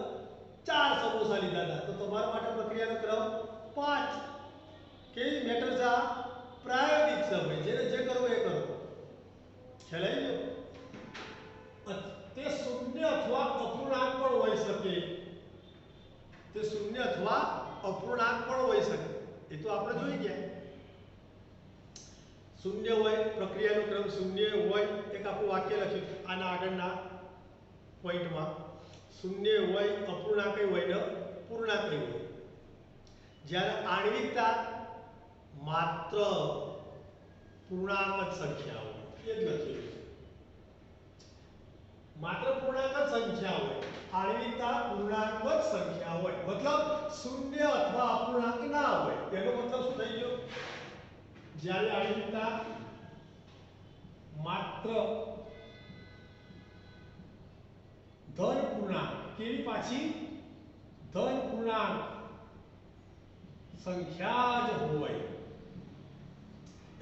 Speaker 1: 4 સમોસા લીધા હતા તો તમારા માટે પ્રક્રિયાનો ક્રમ 5. કેવી મેટર છે? પ્રાયોગિક સમય, જેને જે કરવો એ કરો. ખ્યાલ આવી ગયો? તે શૂન્ય અથવા અપૂર્ણાંક પણ હોઈ શકે. તે શૂન્ય અથવા અપૂર્ણાંક પણ હોઈ શકે. એ તો આપણે જોઈ ગયા. શૂન્ય હોય, પ્રક્રિયાનો ક્રમ શૂન્ય હોય, એક આખું વાક્ય લખ્યું આના આગળના પોઈન્ટમાં. શૂન્ય હોય, અપૂર્ણાંક હોય ને પૂર્ણાંક હોય. જ્યારે આણ્વિકતા માત્ર પૂર્ણાંક જ સંખ્યા હોય, એ જ લખ્યું છે. માત્ર પૂર્ણાંક જ સંખ્યા હોય. આણ્વિકતા પૂર્ણાંક જ સંખ્યા હોય, મતલબ શૂન્ય અથવા અપૂર્ણાંક ના હોય. એનો મતલબ શું થઈ ગયો? જ્યારે આણ્વિકતા માત્ર ધન પૂર્ણાંક, કેવી પાછી? ધન પૂર્ણાંક સંખ્યા જ હોય,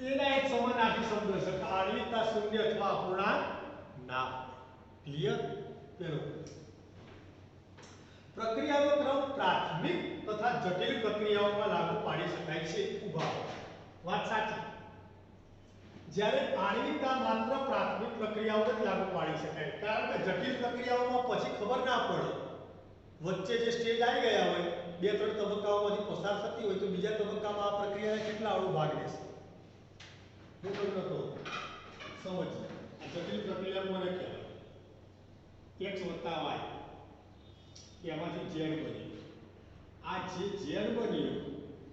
Speaker 1: એના એક સમાનાર્થી શબ્દ છે. આણ્વિકતા શૂન્ય અથવા અપૂર્ણાંક ના હોય. ક્લિયર? પેલો પ્રક્રિયાનો ક્રમ પ્રાથમિક તથા જટિલ પ્રક્રિયાઓમાં લાગુ પાડી શકાય છે. ઉભા વાત સાચી. જ્યારે આણ્વિકતા માત્ર પ્રાથમિક પ્રક્રિયાઓ જ લાગુ પાડી શકાય, કારણ કે જટિલ પ્રક્રિયાઓમાં પછી ખબર ના પડે. વચ્ચે જે સ્ટેજ આવી ગયા હોય, બે ત્રણ તબક્કાઓમાંથી પસાર થતી હોય, તો બીજા તબક્કામાં આ પ્રક્રિયાના કેટલા અણુ ભાગ લેશે? હું તમને કહું, સમજીએ. આ જટિલ પ્રક્રિયા કોને કહેવાય? x y, એમાંથી z બન્યું. આ જે z બન્યું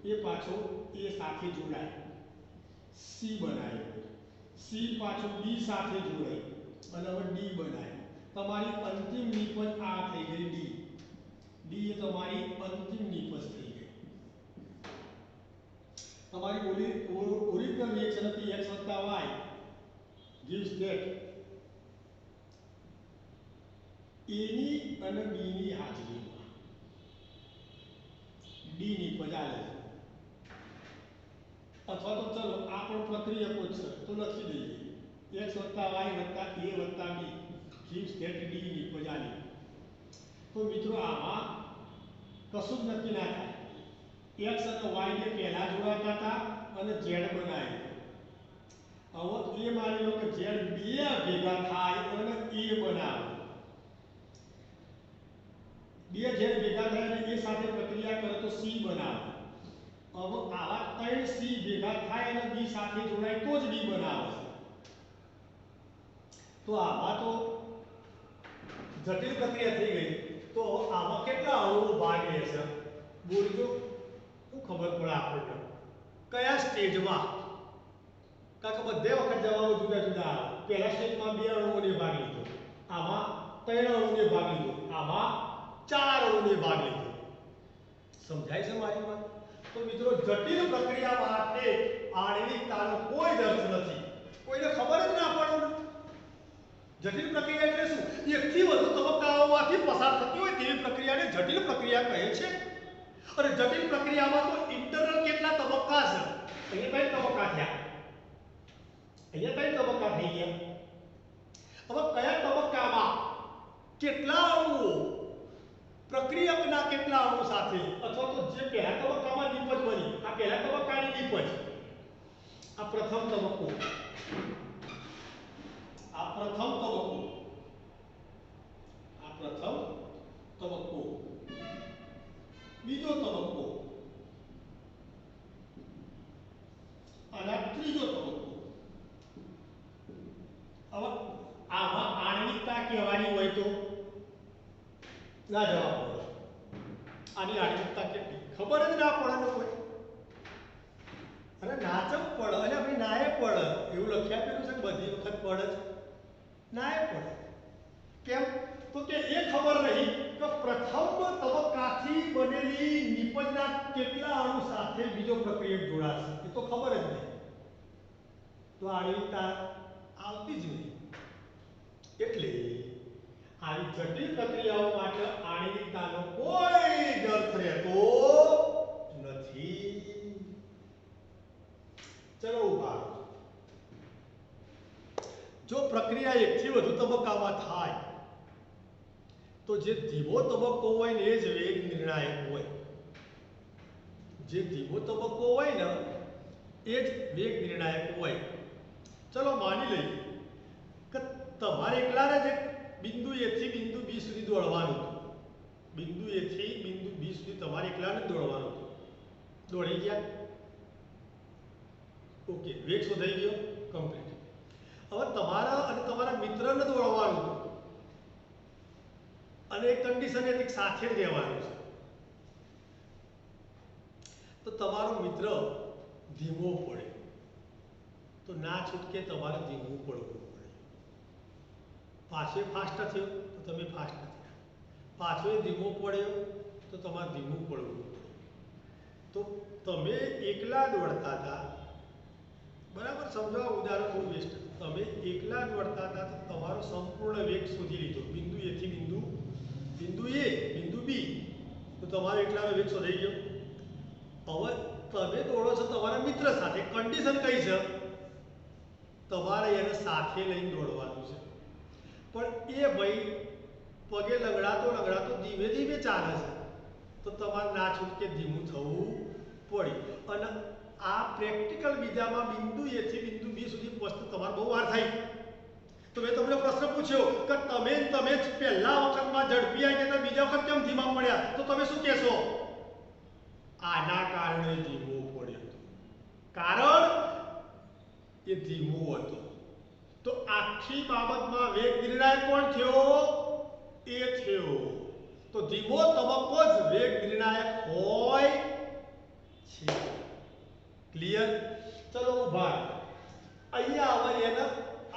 Speaker 1: એ પાછો a સાથે જોડાય, c બનાવ્યો. c પાછું b સાથે જોડાય અને હવે d બનાવ્યું. તમારી અંતિમ નિપજ આ થઈ ગઈ d. d એ તમારી અંતિમ નિપજ થઈ ગઈ. તમારી ઓરિજિનલ રિએક્શન હતી x y gives that a ની અને b ની હાજરીમાં d નિપજ આલે છે. અથવા તો ચલો આ પણ પ્રક્રિયકો છે તો લખી દઈએ x + y + a + b gives that d નિપજ આલી. તો મિત્રો આમાં કશું જ નક્કી ના થાય. x અને y ને પહેલા જોડાતા હતા અને z બનાવ્યું. હવે એ માની લો કે z બે ભેગા થાય અને a બનાવે. બે z ભેગા થાય અને a સાથે પ્રક્રિયા કરે તો c બનાવે. હવે આવા ત્રણ c ભેગા થાય અને b સાથે જોડાય તો જ d બનાવે. તો આમાં તો જટિલ પ્રક્રિયા થઈ ગઈ. તો આમાં કેટલા અણુઓ ભાગ લે છે? બોલજો, શું ખબર પડે આપણને? કયા સ્ટેજમાં? કારણ કે બધે વખત જવાબો જુદા જુદા આવે. પહેલા સ્ટેજમાં 2 અણુઓને ભાગ લીધો, આમાં 3 અણુઓને ભાગ લીધો, આમાં 4 અણુઓને ભાગ લીધો. સમજાય છે મારી વાત? તો મિત્રો જટિલ પ્રક્રિયા માટે આણ્વિકતાનો કોઈ જ અર્થ નથી. કોઈને ખબર જ ના પડે. જટિલ પ્રક્રિયા એટલે શું? એકથી વધુ તબક્કાઓમાંથી પસાર થતી હોય તેવી પ્રક્રિયાને જટિલ પ્રક્રિયા કહે છે. અને જટિલ પ્રક્રિયામાં તો ઇન્ટરનલ કેટલા તબક્કા છે? અહીંયા 3 તબક્કા થયા. અહીંયા 3 તબક્કા થઈ ગયા. હવે કયા તબક્કામાં કેટલા અણુઓ, પ્રક્રિયકના કેટલા અણુ સાથે, અથવા તો જે પહેલા તબક્કામાં નિપજ બની, આ પહેલા તબક્કાની નિપજ, આ પ્રથમ તબક્કો, આ પ્રથમ તબક્કો, આ પ્રથમ તબક્કો, બીજો તબક્કો અને ત્રીજો તબક્કો. હવે આમાં આણ્વિકતા કહેવાની હોય તો ના જવાબ પડે. આની આણ્વિકતા કેટલી ખબર જ ના પડે ને કોઈ. અને નાચમ પડે, અને ભાઈ નાય પડે એવું લખ્યા પેલું છે. બધી વખત પડે જ નાય પડે. કેમ? તો કે એ ખબર નહીં કે પ્રથમ તબક્કાથી બનેલી નિપજના કેટલા અણુ સાથે બીજો પ્રક્રિયક જોડાશે. એ તો ખબર જ નહીં. તો આણ્વિકતા આવતી જ નહીં. એટલે આવી જટિલ પ્રક્રિયાઓ માટે આણ્વિકતાનો કોઈ જ અર્થ રહેતો નથી. ચલો ઉભા. જો પ્રક્રિયા એકથી વધુ તબક્કામાં થાય તો જે ધીમો તબક્કો હોય ને એ જ વેગ નિર્ણાયક હોય. જે ધીમો તબક્કો હોય ને એ જ વેગ નિર્ણાયક હોય. ચલો માની લઈએ તમારે એકલાને જ બિંદુ A થી બિંદુ B સુધી દોડવાનું હતું. બિંદુ A થી બિંદુ B સુધી તમારે એકલાને જ દોડવાનું હતું. દોડી ગયા? ઓકે, વેગ શોધાઈ ગયો, કમ્પ્લીટ. હવે તમારા અને તમારા મિત્રને દોડવાનું હતું અને એક કન્ડિશન હતી સાથે જ રહેવાનું છે. તો તમારો મિત્ર ધીમો પડે તો ના છૂટકે તમારે ધીમું પડવું પડે. પાછો ફાસ્ટ થયો તો તમે ફાસ્ટ થયા, પાછો ધીમો પડ્યો તો તમારે ધીમું પડવું પડે. તો તમે એકલા દોડતા હતા, બરાબર? સમજાવો, ઉદાહરણ બહુ બેસ્ટ. તમે એકલા દોડતા હતા તો તમારો સંપૂર્ણ વેગ શોધી લીધો બિંદુ A થી બિંદુ A બિંદુ B, તો તમારો એકલાનો વેગ શોધાઈ ગયો. હવે તમે દોડો છો તમારા મિત્ર સાથે, કન્ડિશન કઈ છે? તમારે એને સાથે લઈને દોડવાનું છે. પણ એ ભાઈ પગે લંગડાતો ધીમે ધીમે ચાલે છે, તો તમારે ના છૂટકે ધીમું થવું પડે. અને આ પ્રેક્ટિકલ બીજામાં બિંદુ A થી બિંદુ B સુધી પહોંચતા તમારે બહુ વાર થાય. તો મેં તમને પ્રશ્ન પૂછ્યો કે તમે પહેલા વખતમાં ઝડપી આવી ગયા, બીજા વખત કેમ ધીમા પડ્યા? તો તમે શું કહેશો? આના કારણે ધીમો પડ્યો હતો, કારણ એ ધીમો હતો. તો આખી બાબતમાં વેગ નિર્ણાયક કોણ થયો? એ થયો. તો ધીમો તબક્કો જ વેગ નિર્ણાયક હોય છે. ક્લિયર? ચલો ઉભા અહીંયા આવે એને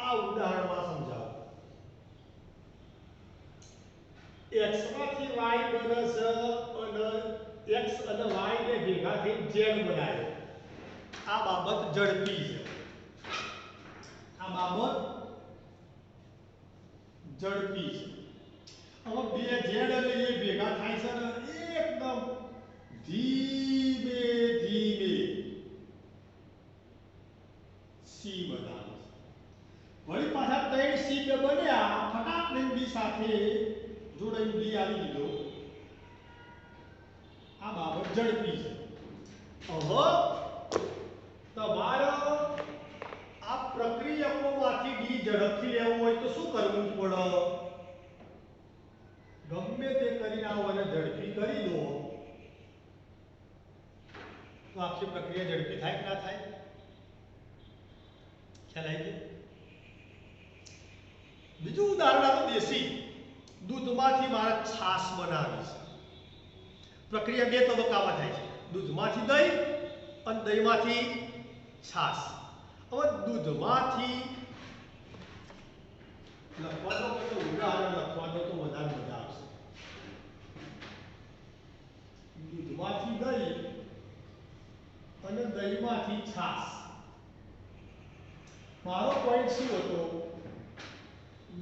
Speaker 1: આ ઉદાહરણમાં સમજાવો. x માંથી y બને છે અને x અને y ને ભેગા થઈ z બનાવે. આ બાબત ઝડપી છે. આ બાબત ઝડપી છે. હવે બે z અને એ ભેગા થાય છે ને એકદમ ધીમે ધીમે c બનાવે છે. વળી પાછા 3c બે બન્યા, ફટાક લઈને b સાથે જોડાઈને b આવી દીધો. આ બાબત ઝડપી છે. હવે તમારો આ પ્રક્રિયકોમાંથી d ઝડપથી લેવું હોય તો શું કરવું પડે? ગમે તે કરીને આવો અને ઝડપી કરી દો તો આખી પ્રક્રિયા ઝડપી થાય કે ના થાય? ખ્યાલ આવી ગયો? બીજું ઉદાહરણ આપો, દેશી દૂધમાંથી મારે છાશ બનાવી છે. પ્રક્રિયા બે તબક્કામાં થાય છે, દૂધમાંથી દહીં અને દહીંમાંથી છાશ. હવે દૂધમાંથી લખવાનો કે ઉદાહરણ લખવાનો તો વધારે મજા આવશે. દૂધમાંથી દહીં અને દહીંમાંથી છાશ. મારો પોઈન્ટ શું હતો?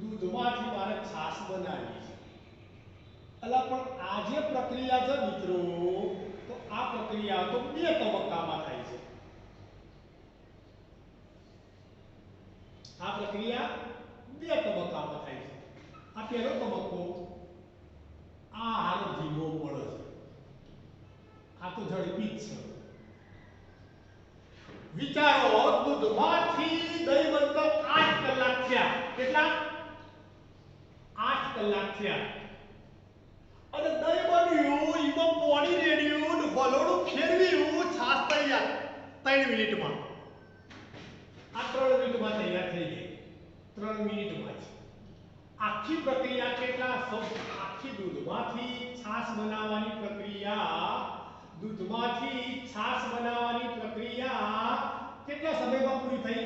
Speaker 1: દૂધમાંથી મારે છાશ બનાવી છે. એટલે પણ આ જે પ્રક્રિયા છે મિત્રો, તો આ પ્રક્રિયા તો બે તબક્કામાં થાય છે. આ પ્રક્રિયા બે તબક્કામાં થાય છે. આ પહેલો તબક્કો, આ હાલ ધીમો પડે છે, આ તો ઝડપી જ છે. વિચારો, દૂધમાંથી દહીં બનતા 8 કલાક થયા. કેટલા? 8 કલાક થયા. અને દહીં બન્યું, એમાં પાણી રેડ્યું, હલોડું ફેરવ્યું, છાશ તૈયાર 3 મિનિટમાં. આ 3 મિનિટમાં તૈયાર થઈ ગઈ. 3 મિનિટમાં જ આખી પ્રક્રિયા કેટલા? આખી દૂધમાંથી છાશ બનાવવાની પ્રક્રિયા, દૂધમાંથી છાશ બનાવવાની પ્રક્રિયા કેટલા સમયમાં પૂરી થઈ?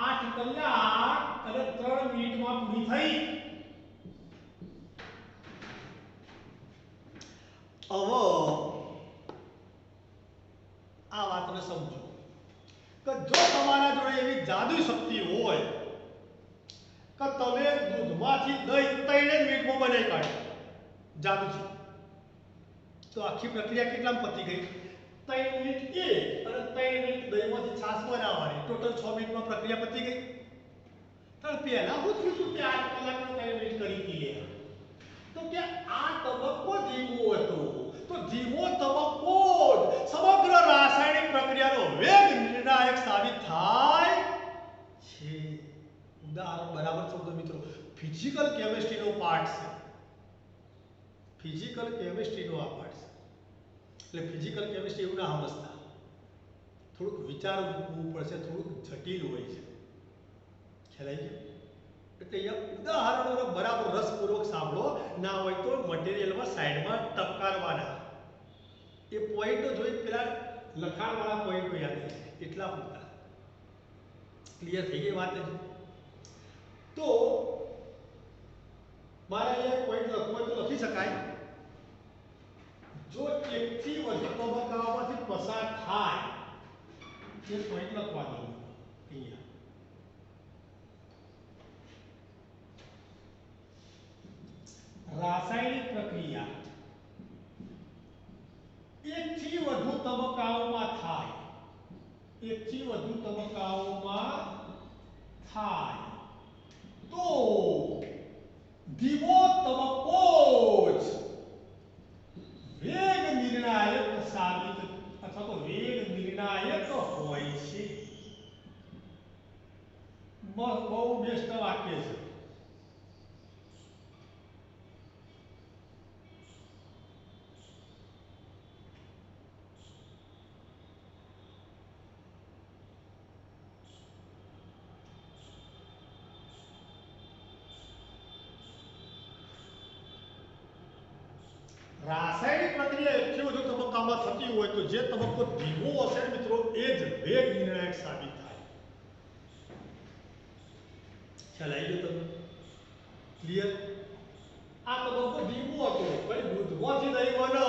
Speaker 1: 8 કલાક અને 3 મિનિટમાં પૂરી થઈ. હવે આ વાતને સમજો કે જો તમારા જોડે એવી જાદુ શક્તિ હોય કે તમે દૂધમાંથી દહીં 3 મિનિટમાં બનાવી કાઢો જાદુથી, તો આખી પ્રક્રિયા કેટલામાં પતી ગઈ? 3 મિનિટ એ અને 3 મિનિટ દહીંમાંથી છાશ બનાવવાની, ટોટલ 6 મિનિટમાં પ્રક્રિયા પતી ગઈ. તો પહેલા હું થયું હતું કે 8 કલાકમાં 3 મિનિટ કરી હતી. તો કે આ તબક્કો ધીમો હતો. તો ધીમો તબક્કો સમગ્ર રાસાયણિક પ્રક્રિયાનો વેગ નિર્ણાયક સાબિત થાય છે. ઉદાહરણ બરાબર સમજો મિત્રો. ફિઝિકલ કેમિસ્ટ્રીનો પાર્ટ છે. ફિઝિકલ કેમિસ્ટ્રીનો આ પાર્ટ છે. એટલે ફિઝિકલ કેમિસ્ટ્રી એવું ના સમજતા, થોડુંક વિચારવું પડશે, થોડુંક જટિલ હોય છે. ખ્યાલ આવી ગયો? એટલે અહીંયા ઉદાહરણોને બરાબર રસપૂર્વક સાંભળો, ના હોય તો મટીરિયલમાં સાઈડમાં ટપકારવાના. એ પોઈન્ટો જોઈ પેલા લખાણવાળા પોઈન્ટો યાદ રહે એટલા પૂરતા. ક્લિયર થઈ ગઈ વાત? તો મારે અહીંયા પોઈન્ટ લખવો હોય તો લખી શકાય. જો એકથી વધુ તબક્કાઓમાંથી પસાર થાય તે પોઈન્ટ લખવાનો અહીંયા. રાસાયણિક પ્રક્રિયા એકથી વધુ તબક્કાઓમાં થાય, એકથી વધુ તબક્કાઓમાં થાય તો ધીમો તબક્કો જ વેગ નિર્ણાયક સાબિત અથવા તો વેગ નિર્ણાયક હોય છે. બહુ બેસ્ટ વાક્ય છે. રાસાયણિક પ્રક્રિયા એકથી વધુ તબક્કામાં થતી હોય તો જે તબક્કો ધીમો હશે મિત્રો એ જ વેગ નિર્ણાયક સાબિત થાય. ખ્યાલ આવી ગયો તમને? ક્લિયર? આ તબક્કો ધીમો હતો, ભાઈ દૂધમાંથી દહીં બનો,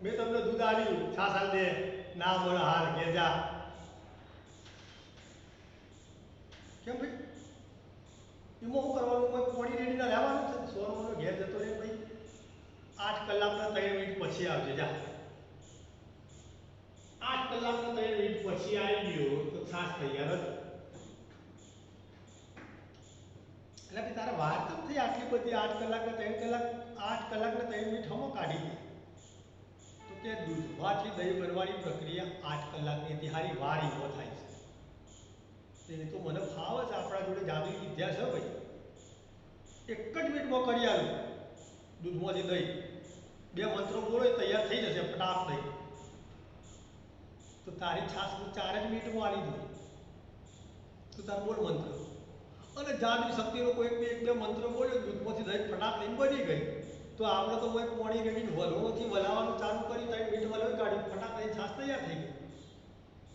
Speaker 1: મેં તમને દૂધ આપ્યું, છાશ આલ દે, ના મળે હાલ ઘેર જા. કેમ ભાઈ? એમાં શું કરવાનું? પાણી રેડીને રહેવાનું છે, સોનો ઘેર જતો રહે ભાઈ. 8 કલાકના 3 મિનિટ પછી આવજે જા. 8 કલાકના 3 મિનિટ પછી આવી ગયો તો છાશ તૈયાર હતી. એટલે ભાઈ તારે વાર કેમ થઈ આટલી બધી? 8 કલાકના 3 કલાક, 8 કલાકના 3 મિનિટ હમો કાઢી દે. તો કે દૂધમાંથી દહીં બનવાની પ્રક્રિયા 8 કલાકની હતી. હારી વાર એવો થાય છે. એ તો મને ફાવે છે, આપણા જોડે જાદુઈ વિદ્યા છે ભાઈ. એક જ મિનિટમાં કરી આલું દૂધમાંથી દહીં. 2 મંત્રો બોલો તૈયાર થઈ જશે ફટાક દહીં. તો તારી છાશ 4 જ મિનિટમાં આલી દઉં તો તાર બોલ મંત્ર. અને જાદુઈ શક્તિનો કોઈ એક બે મંત્ર બોલ્યો, દૂધમાંથી દહીં ફટાક દહીં બની ગઈ. તો આપણે તો કોઈ પાણી રેડીને વલોણોથી વલાવાનું ચાલુ કરી 3 મિનિટ વલોવી કાઢ્યું, ફટાક દહીં છાશ તૈયાર થઈ ગઈ.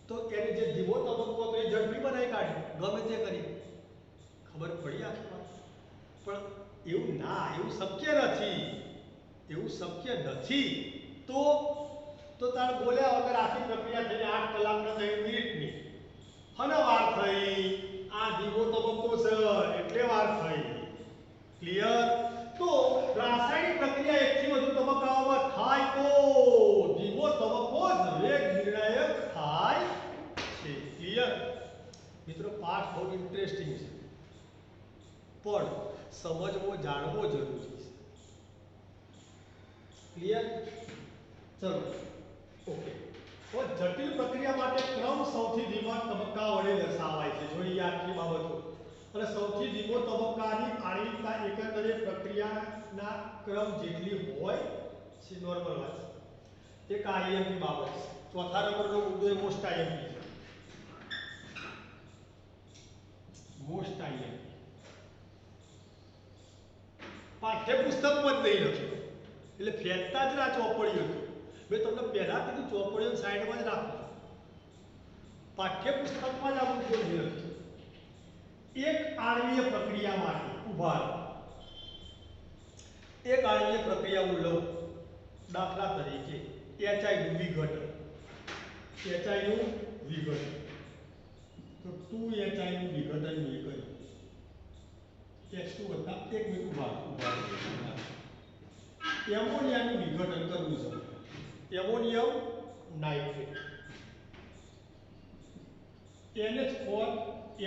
Speaker 1: તો એની જે ધીમો તબક્કો હતો એ ઝડપી બનાવી કાઢ્યું, ગમે તે કરી. ખબર પડી આખી વાત? પણ એવું ના, એવું શક્ય નથી. એવું શક્ય નથી. તો તાર બોલ્યા વગર આખી પ્રક્રિયા થઈ 8 કલાકના 3 મિનિટની. હને વાર થઈ? આ ધીમો તબક્કો છે એટલે વાર થઈ. ક્લિયર? તો રાસાયણિક પ્રક્રિયા એકથી વધુ તબક્કાઓમાં થાય તો ધીમો તબક્કો જ વેગ નિર્ણાયક થાય છે. ક્લિયર? મિત્રો પાઠ બહુ ઇન્ટરેસ્ટિંગ છે, પણ સમજવો જાણવો જરૂરી છે. ક્લિયર? ચલો ઓકે. તો જટિલ પ્રક્રિયા માટે ક્રમ સૌથી ધીમા તબક્કા વડે દર્શાવાય છે. જોઈએ આટલી બાબતો. અને સૌથી ધીમો તબક્કાની આણ્વિકતા એકંદરે પ્રક્રિયાના ક્રમ જેટલી હોય છે. નોર્મલ વાત છે. એક આઈએમપી બાબત છે. ચોથા નંબરનો મુદ્દો એ મોસ્ટ આઈએમપી છે. મોસ્ટ આઈએમપી પાઠ્યપુસ્તકમાં જ નહીં લખ્યું, એટલે ફેંકતા જ ના ચોપડી હતું. મેં તમને પહેલા કીધું ચોપડીઓ સાઈડમાં જ રાખો. પાઠ્યપુસ્તકમાં જ આ મુદ્દો નહીં લખ્યો. એક આણ્વીય પ્રક્રિયા માટે ઉભા રહો. એક આણ્વીય પ્રક્રિયા હું લઉં, દાખલા તરીકે HI નું વિઘટન. HI નું વિઘટન તો 2HI નું વિઘટન મેં કર્યું. H2 વત્તા 1 મિનિટ ઉભા એમોનિયાનું વિઘટન કરવું છે. એમોનિયમ નાઇટ્રેટ NH4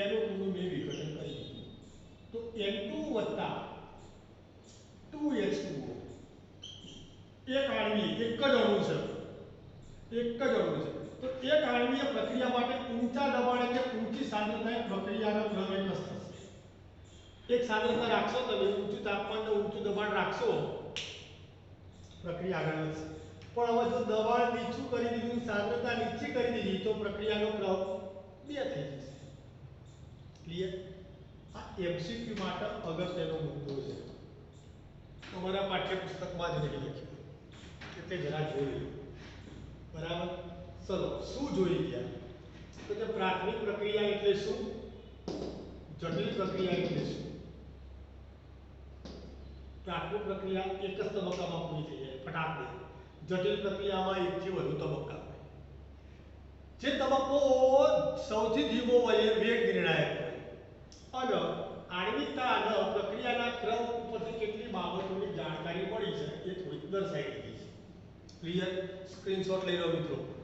Speaker 1: NO2 નું મેં વિઘટન કરી દીધું. તો N2 વત્તા 2H2O એક આણ્વીય એક જ અણુ છે. એક જ અણુ છે. તો એક આણ્વીય પ્રક્રિયા માટે ઊંચા દબાણે કે ઊંચી સાંદ્રતાએ પ્રક્રિયાનો ક્રમ એક જ થશે. એક સાંદ્રતા રાખશો તમે, ઊંચું તાપમાન ને ઊંચું દબાણ રાખશો, પ્રક્રિયા આગળ વધશે. પણ હવે જો દબાણ નીચું કરી દીધું, સાંદ્રતા નીચી કરી દીધી, તો પ્રક્રિયાનો ક્રમ બે થઈ જશે. ક્લિયર? આ એમસીક્યુ માટે અગત્યનો મુદ્દો છે. તમારા પાઠ્યપુસ્તકમાં જ નહીં લખ્યું, એટલે જરા જોઈ લો. બરાબર? ચલો, શું જોઈ ગયા? તો કે પ્રાથમિક પ્રક્રિયા એટલે શું, જટિલ પ્રક્રિયા એટલે શું. પ્રાથમિક પ્રક્રિયા એક જ તબક્કામાં પૂરી થઈ જાય ફટાફટ. જટિલ પ્રક્રિયામાં એકથી વધુ તબક્કા હોય. જે તબક્કો સૌથી ધીમો હોય એ વેગ નિર્ણાયક હોય. અને આણ્વિકતા અને પ્રક્રિયાના ક્રમ ઉપરથી કેટલી બાબતોની જાણકારી મળી છે એ થોડીક દર્શાવી દીધી છે. ક્લિયર? સ્ક્રીનશોટ લઈ લો મિત્રો.